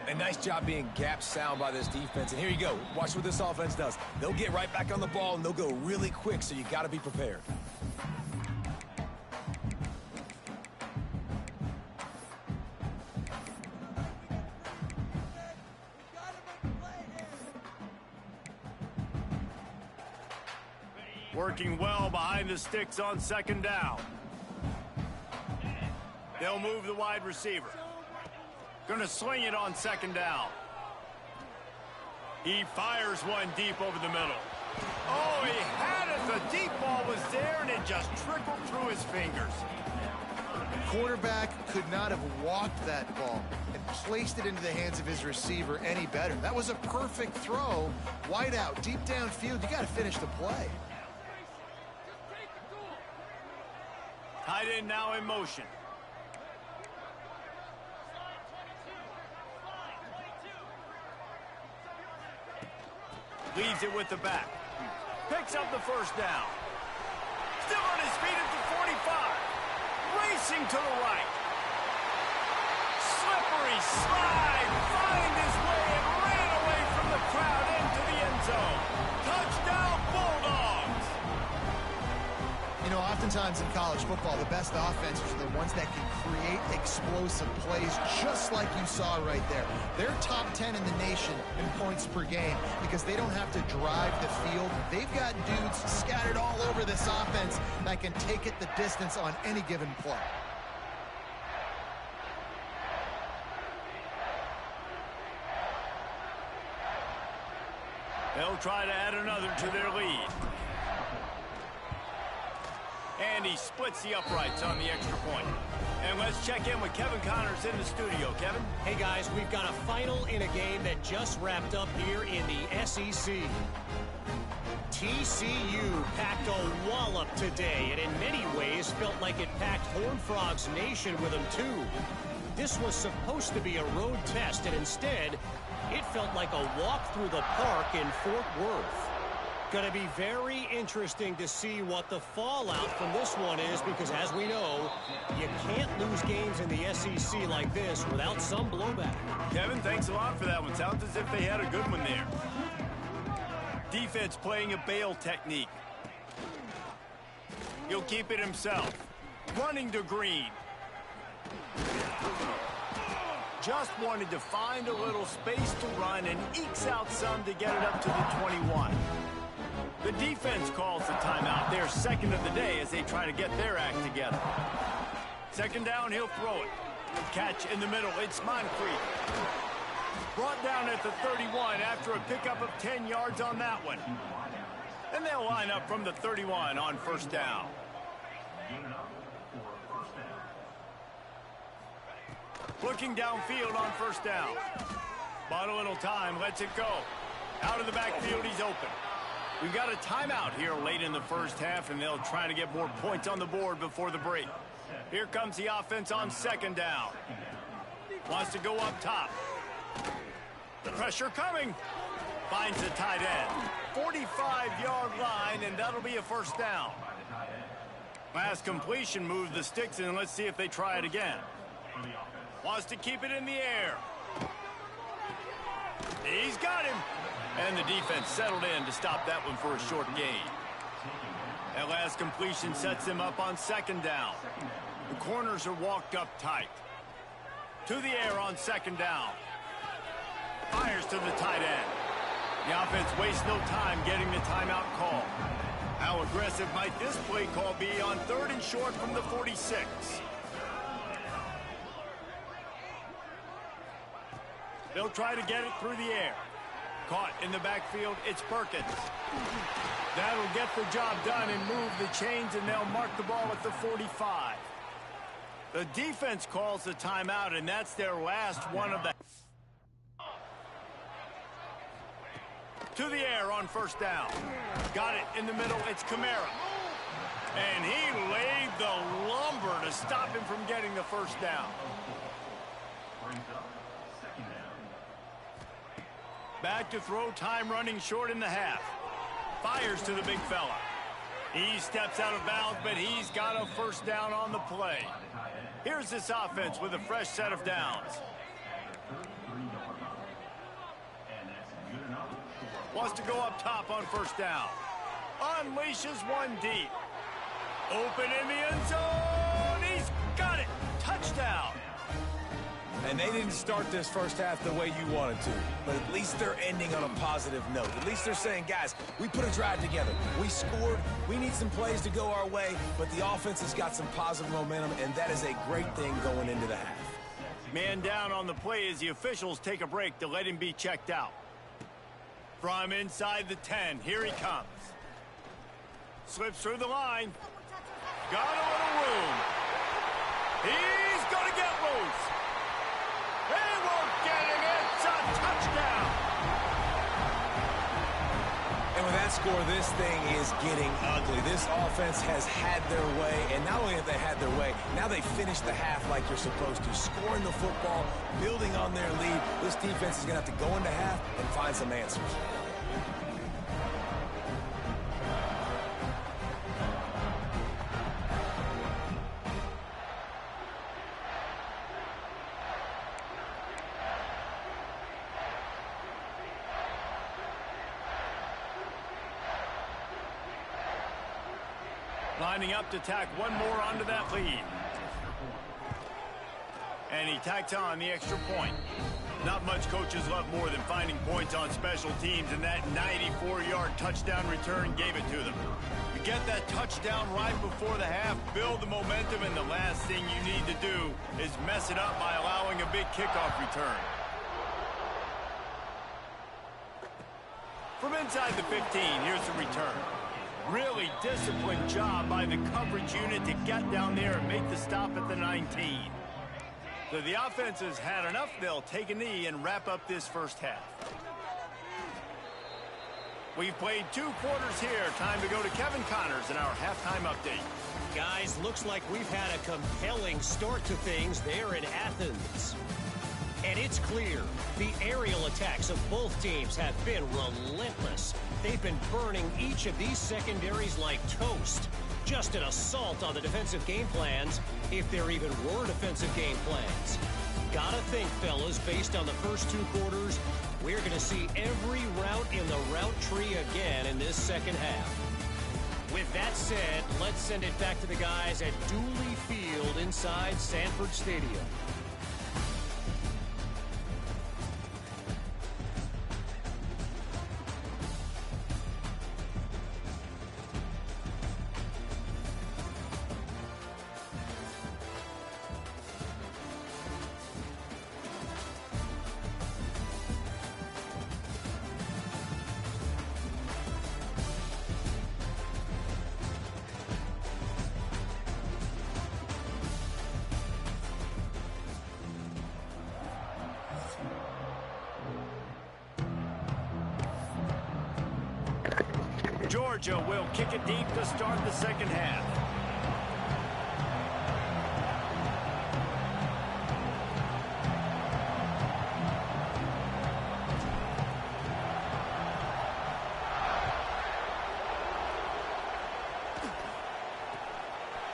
A nice job being gap sound by this defense. And here you go. Watch what this offense does. They'll get right back on the ball, and they'll go really quick, so you got to be prepared. Working well behind the sticks on second down. They'll move the wide receiver. Gonna sling it on second down. He fires one deep over the middle. Oh, he had it. The deep ball was there, and it just trickled through his fingers. The quarterback could not have walked that ball and placed it into the hands of his receiver any better. That was a perfect throw. Wide out, deep downfield. You got to finish the play. Tight end now in motion. Leaves it with the back. Picks up the first down. Still on his feet at the 45. Racing to the right. Slippery slide. Find his way and ran away from the crowd into the end zone. Touchdown, Bulldogs. You know, oftentimes in college football, the best offenses are the ones that can create explosive plays, just like you saw right there. They're top 10 in the nation in points per game because they don't have to drive the field. They've got dudes scattered all over this offense that can take it the distance on any given play. They'll try to add another to their lead. And he splits the uprights on the extra point. And let's check in with Kevin Connors in the studio. Kevin? Hey, guys, we've got a final in a game that just wrapped up here in the SEC. TCU packed a wallop today, and in many ways felt like it packed Horned Frogs Nation with them, too. This was supposed to be a road test, and instead, it felt like a walk through the park in Fort Worth. Going to be very interesting to see what the fallout from this one is because, as we know, you can't lose games in the SEC like this without some blowback. Kevin, thanks a lot for that one. Sounds as if they had a good one there. Defense playing a bail technique. He'll keep it himself. Running to Green. Just wanted to find a little space to run and ekes out some to get it up to the 21. The defense calls the timeout. They're second of the day as they try to get their act together. Second down, he'll throw it. Catch in the middle. It's Moncrief. Brought down at the 31 after a pickup of 10 yards on that one. And they'll line up from the 31 on first down. Looking downfield on first down. Bought a little time, lets it go. Out of the backfield, he's open. We've got a timeout here late in the first half, and they'll try to get more points on the board before the break. Here comes the offense on second down. Wants to go up top. The pressure coming. Finds the tight end. 45-yard line, and that'll be a first down. Last completion moved the sticks, and let's see if they try it again. Wants to keep it in the air. He's got him. And the defense settled in to stop that one for a short gain. That last completion sets him up on second down. The corners are walked up tight. To the air on second down. Fires to the tight end. The offense wastes no time getting the timeout call. How aggressive might this play call be on third and short from the 46? They'll try to get it through the air. Caught in the backfield, it's Perkins. That'll get the job done and move the chains, and they'll mark the ball at the 45. The defense calls the timeout, and that's their last one of the... To the air on first down. Got it in the middle, it's Kamara. And he laid the lumber to stop him from getting the first down. Back to throw, time running short in the half. Fires to the big fella. He steps out of bounds, but he's got a first down on the play. Here's this offense with a fresh set of downs. Wants to go up top on first down. Unleashes one deep. Open in the end zone. He's got it. Touchdown. And they didn't start this first half the way you wanted to, but at least they're ending on a positive note. At least they're saying, guys, we put a drive together. We scored. We need some plays to go our way, but the offense has got some positive momentum, and that is a great thing going into the half. Man down on the play as the officials take a break to let him be checked out. From inside the 10, here he comes. Slips through the line. Got a little room. He's going to get loose. They won't get him. It's a touchdown. And with that score, this thing is getting ugly. This offense has had their way, and not only have they had their way, now they finish the half like you're supposed to. Scoring the football, building on their lead. This defense is going to have to go into half and find some answers. Lining up to tack one more onto that lead. And he tacks on the extra point. Not much coaches love more than finding points on special teams, and that 94-yard touchdown return gave it to them. You get that touchdown right before the half, build the momentum, and the last thing you need to do is mess it up by allowing a big kickoff return. From inside the 15, here's the return. Really disciplined job by the coverage unit to get down there and make the stop at the 19. So the offense has had enough. They'll take a knee and wrap up this first half. We've played 2 quarters here. Time to go to Kevin Connors in our halftime update. Guys, looks like we've had a compelling start to things there in Athens. And it's clear, the aerial attacks of both teams have been relentless. They've been burning each of these secondaries like toast. Just an assault on the defensive game plans, if there even were defensive game plans. Gotta think, fellas, based on the first 2 quarters, we're going to see every route in the route tree again in this second half. With that said, let's send it back to the guys at Dooley Field inside Sanford Stadium. Georgia will kick it deep to start the second half.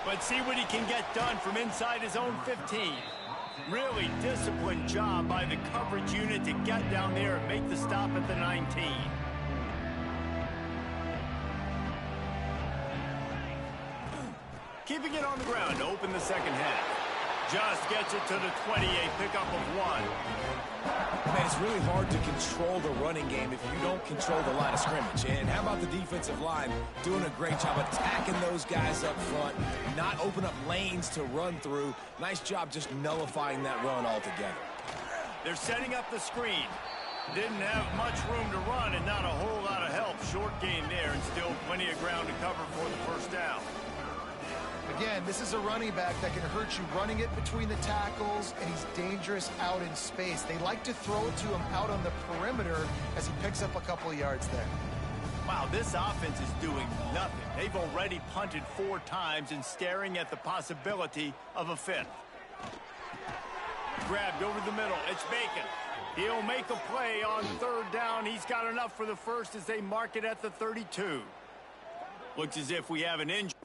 Let's see what he can get done from inside his own 15. Really disciplined job by the coverage unit to get down there and make the stop at the 19. Keeping it on the ground to open the second half. Just gets it to the 28, pickup of 1. Man, it's really hard to control the running game if you don't control the line of scrimmage. And how about the defensive line doing a great job attacking those guys up front, not open up lanes to run through. Nice job just nullifying that run altogether. They're setting up the screen. Didn't have much room to run and not a whole lot of help. Short gain there and still plenty of ground to cover for the first down. Again, this is a running back that can hurt you running it between the tackles, and he's dangerous out in space. They like to throw it to him out on the perimeter as he picks up a couple of yards there. Wow, this offense is doing nothing. They've already punted 4 times and staring at the possibility of a 5th. Grabbed over the middle. It's Bacon. He'll make a play on third down. He's got enough for the first as they mark it at the 32. Looks as if we have an injury.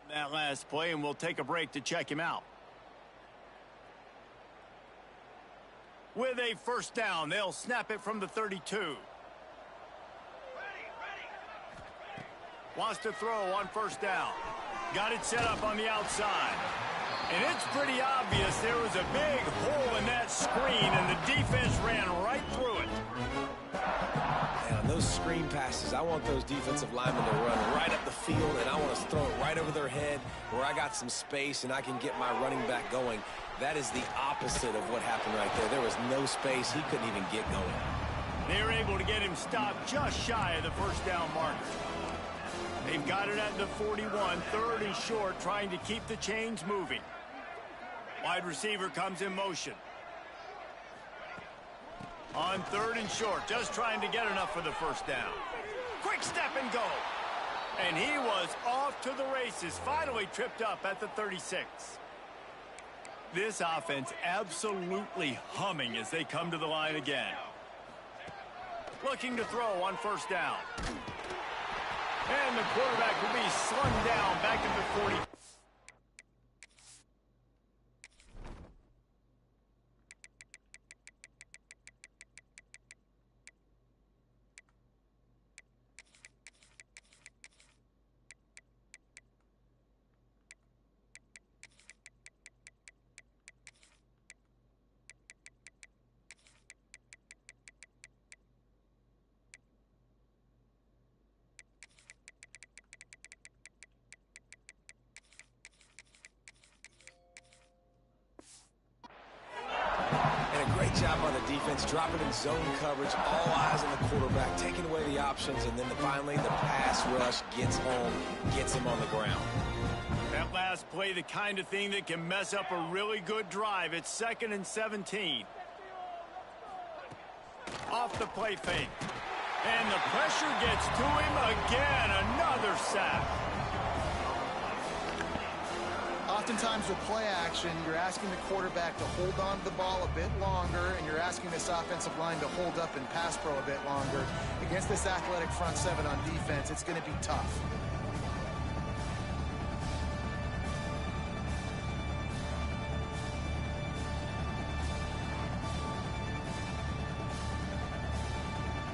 That last play, and we'll take a break to check him out. With a first down, they'll snap it from the 32. Wants to throw on first down. Got it set up on the outside. And it's pretty obvious there was a big hole in that screen, and the defense ran right through it. And on those screen passes, I want those defensive linemen to run right up the field, and I want to throw it right over their head where I got some space and I can get my running back going. That is the opposite of what happened right there. There was no space. He couldn't even get going. They were able to get him stopped just shy of the first down marker. They've got it at the 41, third and short, trying to keep the chains moving. Wide receiver comes in motion. On third and short, just trying to get enough for the first down. Quick step and go. And he was off to the races, finally tripped up at the 36. This offense absolutely humming as they come to the line again. Looking to throw on first down. And the quarterback will be slung down back at the 40. Job on the defense, dropping in zone coverage, all eyes on the quarterback, taking away the options, and then finally the pass rush gets home, gets him on the ground. That last play, the kind of thing that can mess up a really good drive. It's 2nd and 17. Off the play fake. And the pressure gets to him again. Another sack. Oftentimes with play action, you're asking the quarterback to hold on to the ball a bit longer, and you're asking this offensive line to hold up in pass pro a bit longer. Against this athletic front seven on defense, it's going to be tough.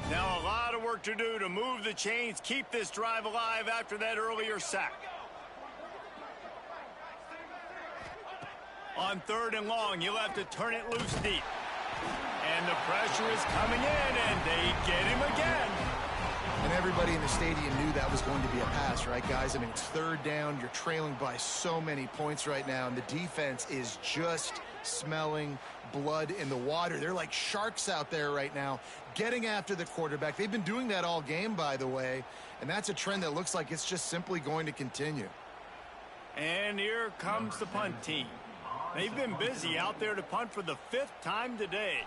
Now a lot of work to do to move the chains, keep this drive alive after that earlier sack. On third and long, you'll have to turn it loose deep. And the pressure is coming in, and they get him again. And everybody in the stadium knew that was going to be a pass, right, guys? I mean, it's third down. You're trailing by so many points right now, and the defense is just smelling blood in the water. They're like sharks out there right now, getting after the quarterback. They've been doing that all game, by the way, and that's a trend that looks like it's just simply going to continue. And here comes the punt team. They've been busy out there to punt for the 5th time today.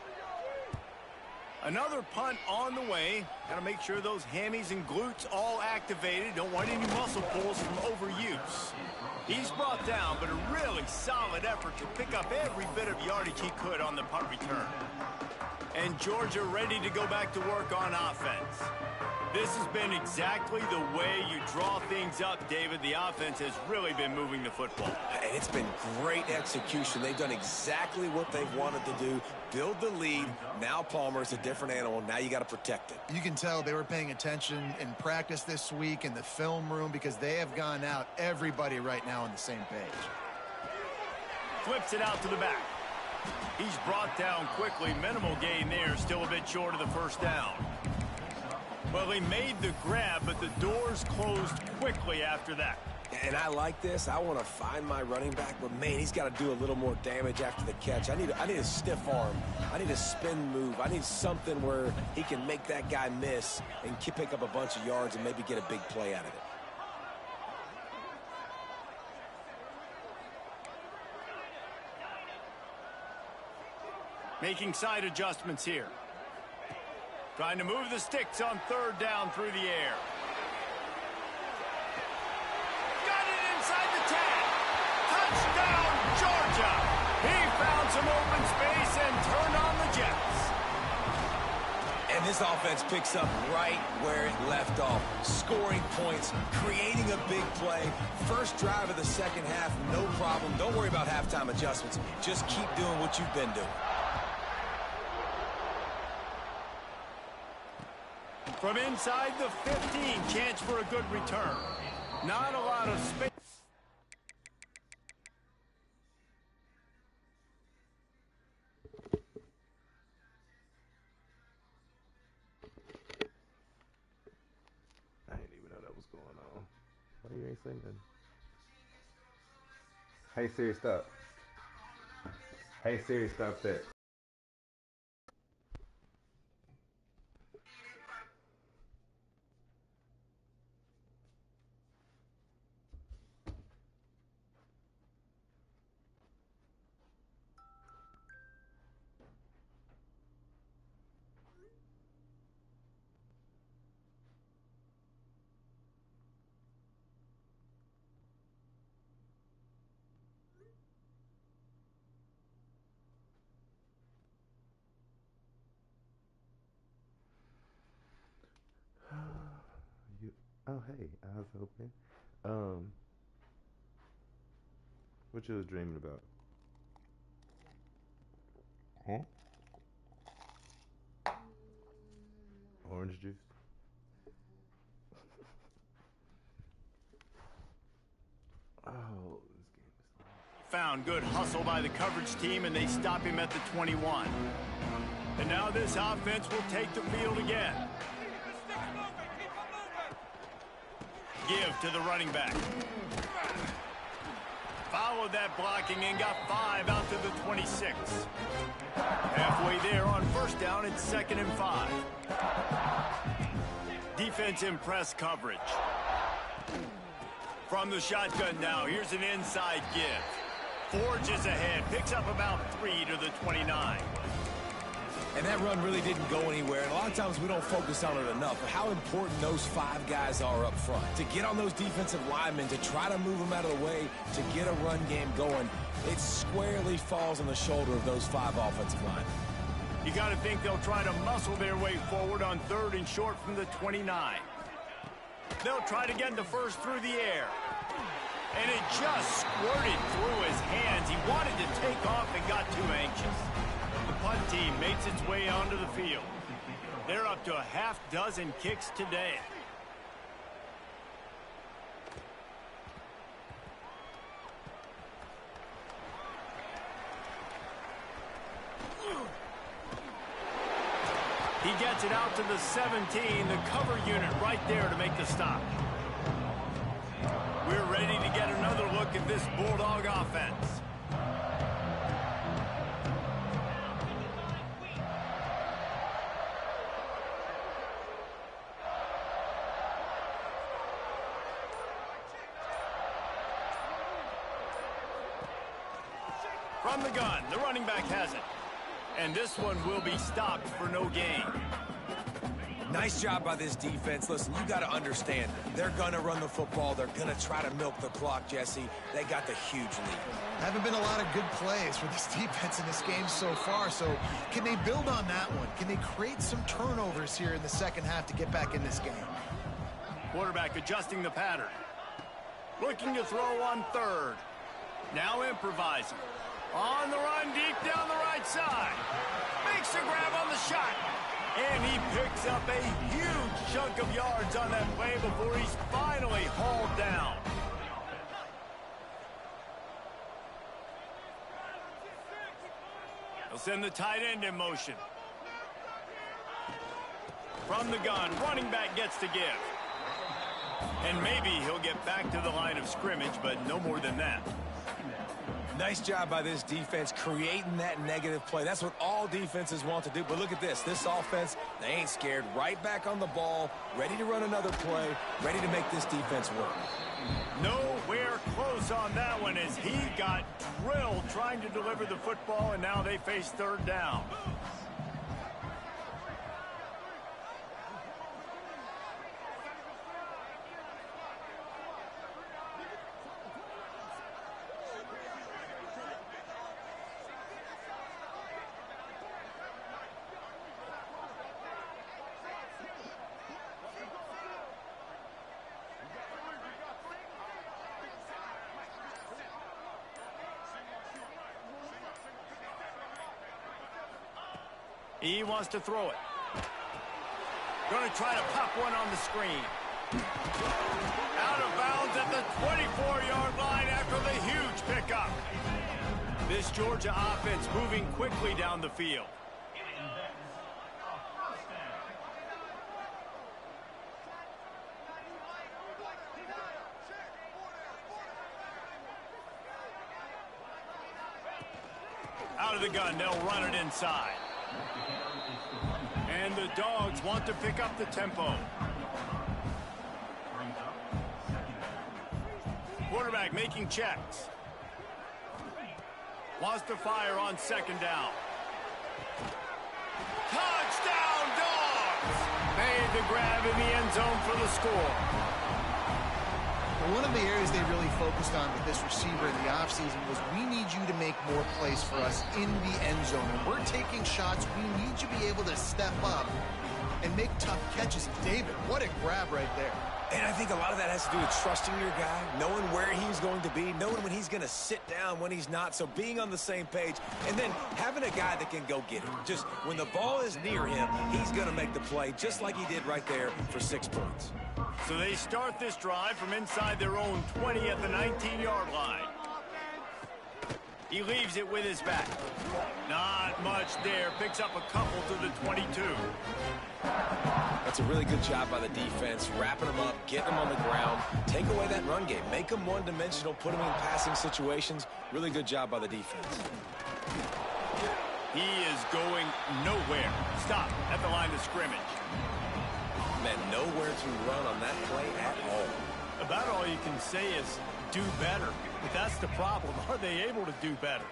Another punt on the way. Got to make sure those hammies and glutes all activated. Don't want any muscle pulls from overuse. He's brought down, but a really solid effort to pick up every bit of yardage he could on the punt return. And Georgia ready to go back to work on offense. This has been exactly the way you draw things up, David. The offense has really been moving the football. And it's been great execution. They've done exactly what they've wanted to do. Build the lead. Now Palmer's a different animal. Now you got to protect it. You can tell they were paying attention in practice this week in the film room because they have gone out, everybody right now on the same page. Flips it out to the back. He's brought down quickly. Minimal gain there. Still a bit short of the first down. Well, he made the grab, but the doors closed quickly after that. And I like this. I want to find my running back, but, man, he's got to do a little more damage after the catch. I need a stiff arm. I need a spin move. I need something where he can make that guy miss and pick up a bunch of yards and maybe get a big play out of it. Making side adjustments here. Trying to move the sticks on third down through the air. Got it inside the 10. Touchdown, Georgia. He found some open space and turned on the Jets. And this offense picks up right where it left off. Scoring points, creating a big play. First drive of the second half, no problem. Don't worry about halftime adjustments. Just keep doing what you've been doing. From inside the 15, chance for a good return. Not a lot of space. I didn't even know that was going on. Why you ain't saying nothing? Hey Siri, stop. Hey Siri, stop that. Oh hey, eyes open. What you was dreaming about? Huh? Orange juice? Oh, this game is long. Found good hustle by the coverage team, and they stop him at the 21. And now this offense will take the field again. Give to the running back. Followed that blocking and got 5 out to the 26. Halfway there on first down, it's 2nd and 5. Defense in press coverage. From the shotgun now, here's an inside give. Forges ahead, picks up about 3 to the 29. And that run really didn't go anywhere. And a lot of times we don't focus on it enough. But how important those 5 guys are up front. To get on those defensive linemen, to try to move them out of the way, to get a run game going, it squarely falls on the shoulder of those 5 offensive linemen. You got to think they'll try to muscle their way forward on 3rd and short from the 29. They'll try to get the first through the air. And it just squirted through his hands. He wanted to take off and got too anxious. The punt team makes its way onto the field. They're up to a half-dozen kicks today. He gets it out to the 17, the cover unit right there to make the stop. We're ready to get another look at this Bulldog offense. From the gun, the running back has it. And this one will be stopped for no gain. Nice job by this defense. Listen, you got to understand, they're going to run the football. They're going to try to milk the clock, Jesse. They got the huge lead. Haven't been a lot of good plays for this defense in this game so far, so can they build on that one? Can they create some turnovers here in the second half to get back in this game? Quarterback adjusting the pattern. Looking to throw on third. Now improvising. On the run, deep down the right side. Makes a grab on the shot. And he picks up a huge chunk of yards on that play before he's finally hauled down. He'll send the tight end in motion. From the gun, running back gets to give. And maybe he'll get back to the line of scrimmage, but no more than that. Nice job by this defense creating that negative play. That's what all defenses want to do. But look at this. This offense, they ain't scared. Right back on the ball, ready to run another play, ready to make this defense work. Nowhere close on that one as he got drilled trying to deliver the football, and now they face third down. He wants to throw it. Going to try to pop one on the screen. Out of bounds at the 24-yard line after the huge pickup. This Georgia offense moving quickly down the field. Out of the gun, they'll run it inside. And the Dogs want to pick up the tempo. Quarterback making checks. Wants to fire on second down. Touchdown, Dogs! Made the grab in the end zone for the score. One of the areas they really focused on with this receiver in the offseason was we need you to make more plays for us in the end zone. When we're taking shots, we need you to be able to step up and make tough catches. David, what a grab right there. And I think a lot of that has to do with trusting your guy, knowing where he's going to be, knowing when he's going to sit down, when he's not, so being on the same page, and then having a guy that can go get it. Just when the ball is near him, he's going to make the play, just like he did right there for 6 points. So they start this drive from inside their own 20 at the 19-yard line. He leaves it with his back. Not much there. Picks up a couple to the 22. That's a really good job by the defense, wrapping them up, getting them on the ground, take away that run game, make them one-dimensional, put them in passing situations. Really good job by the defense. He is going nowhere. Stop at the line of scrimmage. Man, nowhere to run on that play at all. About all you can say is do better. But that's the problem. Are they able to do better?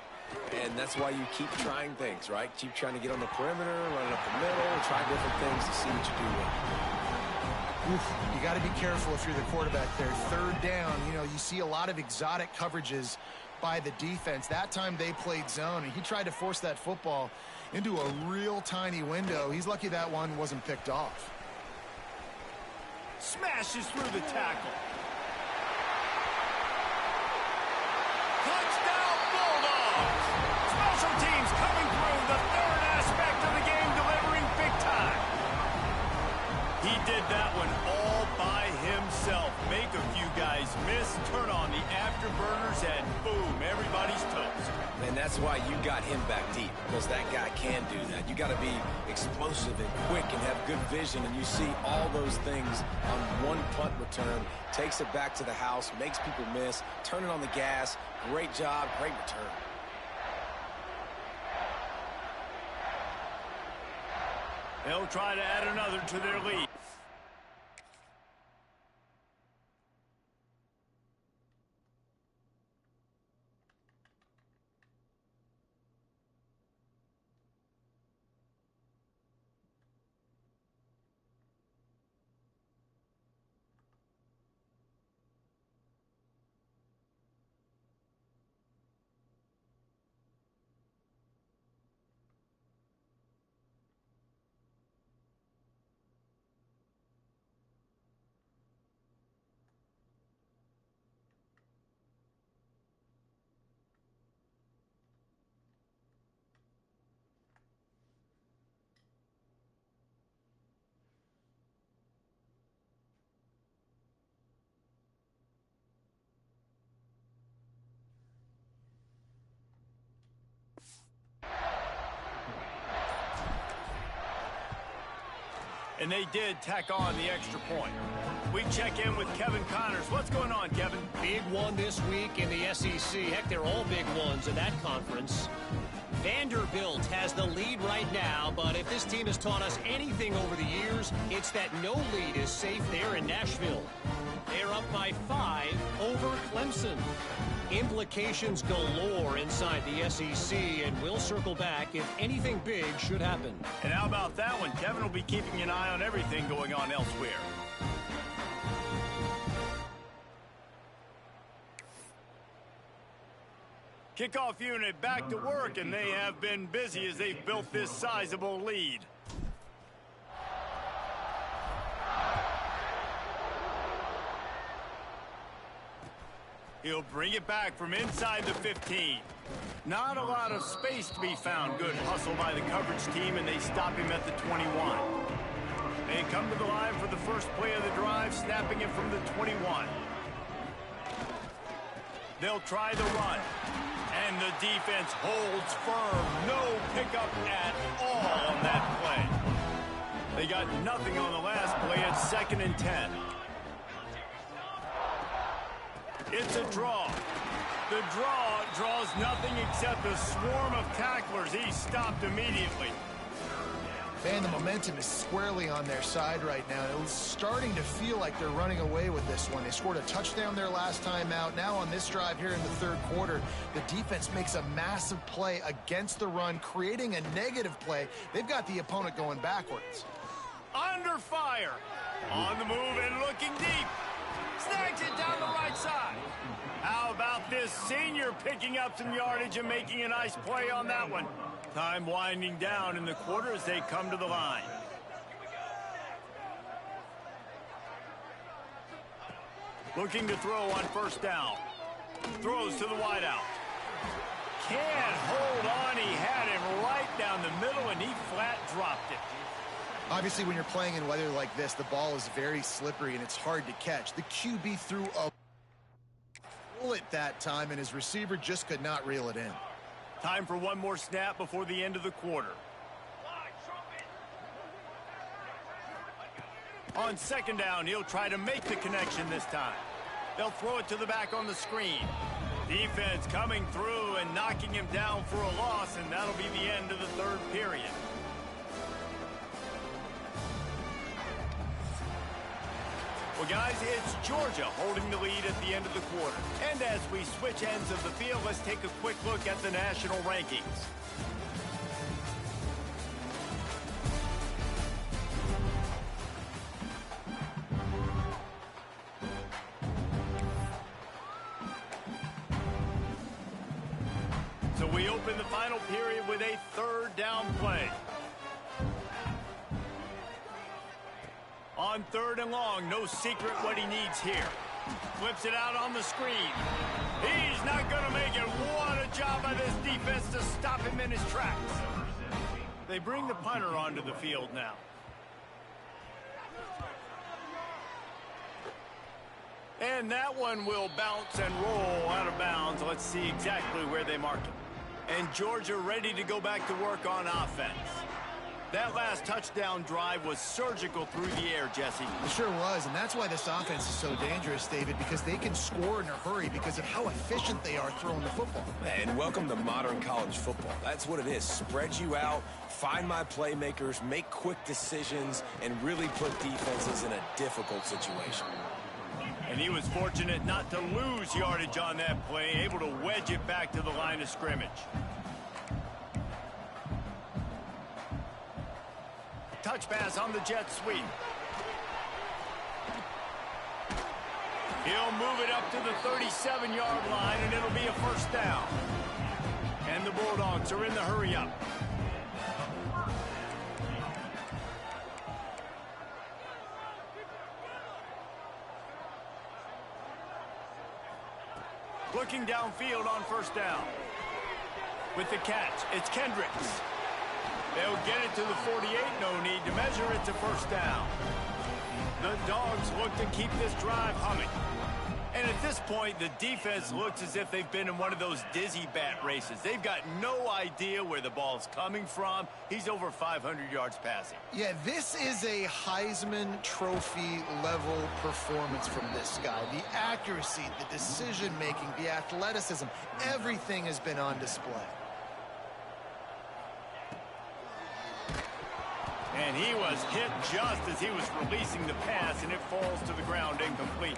And that's why you keep trying things, right? Keep trying to get on the perimeter, running up the middle, try different things to see what you do with it. You got to be careful if you're the quarterback there. Third down, you see a lot of exotic coverages by the defense. That time they played zone, and he tried to force that football into a real tiny window. He's lucky that one wasn't picked off. Smashes through the tackle. Touchdown, Bulldogs! Special teams coming through, the third aspect of the game, delivering big time. He did that one all by himself. Make a few guys miss, turn on the afterburners, and boom, everybody's toast. And that's why you got him back deep, because that guy can do that. You got to be explosive and quick and have good vision, and you see all those things on one punt return. Takes it back to the house, makes people miss, turning on the gas. Great job, great return. They'll try to add another to their lead. And they did tack on the extra point. We check in with Kevin Connors. What's going on, Kevin? Big one this week in the SEC. Heck, they're all big ones in that conference. Vanderbilt has the lead right now, but if this team has taught us anything over the years, it's that no lead is safe there in Nashville. They're up by 5 over Clemson. Implications galore inside the SEC, and we'll circle back if anything big should happen. And how about that one? Kevin will be keeping an eye on everything going on elsewhere. Kickoff unit back to work, and they have been busy as they've built this sizable lead. He'll bring it back from inside the 15. Not a lot of space to be found. Good hustle by the coverage team, and they stop him at the 21. They come to the line for the first play of the drive, snapping it from the 21. They'll try the run. And the defense holds firm. No pickup at all on that play. They got nothing on the last play. It's 2nd and 10. It's a draw. The draw draws nothing except a swarm of tacklers. He's stopped immediately. Man, the momentum is squarely on their side right now. It's starting to feel like they're running away with this one. They scored a touchdown their last time out. Now on this drive here in the 3rd quarter, the defense makes a massive play against the run, creating a negative play. They've got the opponent going backwards. Under fire. On the move and looking deep. Snags it down the right side. How about this senior picking up some yardage and making a nice play on that one? Time winding down in the quarter as they come to the line. Looking to throw on 1st down. Throws to the wideout. Can't hold on. He had him right down the middle, and he flat dropped it. Obviously, when you're playing in weather like this, the ball is very slippery and it's hard to catch. The QB threw a bullet that time, and his receiver just could not reel it in. Time for one more snap before the end of the quarter. On 2nd down, he'll try to make the connection this time. They'll throw it to the back on the screen. Defense coming through and knocking him down for a loss, and that'll be the end of the 3rd period. Well, guys, it's Georgia holding the lead at the end of the quarter. And as we switch ends of the field, let's take a quick look at the national rankings. So we open the final period with a 3rd down play. On 3rd and long, no secret what he needs here. Flips it out on the screen. He's not going to make it. What a job by this defense to stop him in his tracks. They bring the punter onto the field now. And that one will bounce and roll out of bounds. Let's see exactly where they mark it. And Georgia ready to go back to work on offense. That last touchdown drive was surgical through the air, Jesse. It sure was, and that's why this offense is so dangerous, David, because they can score in a hurry because of how efficient they are throwing the football. And welcome to modern college football. That's what it is. Spread you out, find my playmakers, make quick decisions, and really put defenses in a difficult situation. And he was fortunate not to lose yardage on that play, able to wedge it back to the line of scrimmage. Touch pass on the jet sweep. He'll move it up to the 37-yard line, and it'll be a 1st down. And the Bulldogs are in the hurry-up. Looking downfield on 1st down. With the catch, it's Kendricks. They'll get it to the 48. No need to measure. It's a 1st down. The Dogs look to keep this drive humming. And at this point, the defense looks as if they've been in one of those dizzy bat races. They've got no idea where the ball's coming from. He's over 500 yards passing. Yeah, this is a Heisman Trophy level performance from this guy. The accuracy, the decision-making, the athleticism, everything has been on display. And he was hit just as he was releasing the pass, and it falls to the ground incomplete.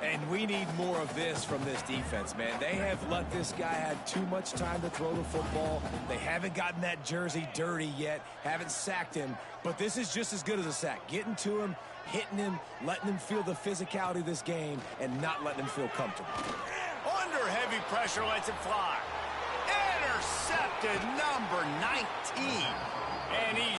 And we need more of this from this defense, man. They have let this guy have too much time to throw the football. They haven't gotten that jersey dirty yet, haven't sacked him. But this is just as good as a sack. Getting to him, hitting him, letting him feel the physicality of this game, and not letting him feel comfortable. Under heavy pressure, lets it fly. Intercepted, number 19. And he's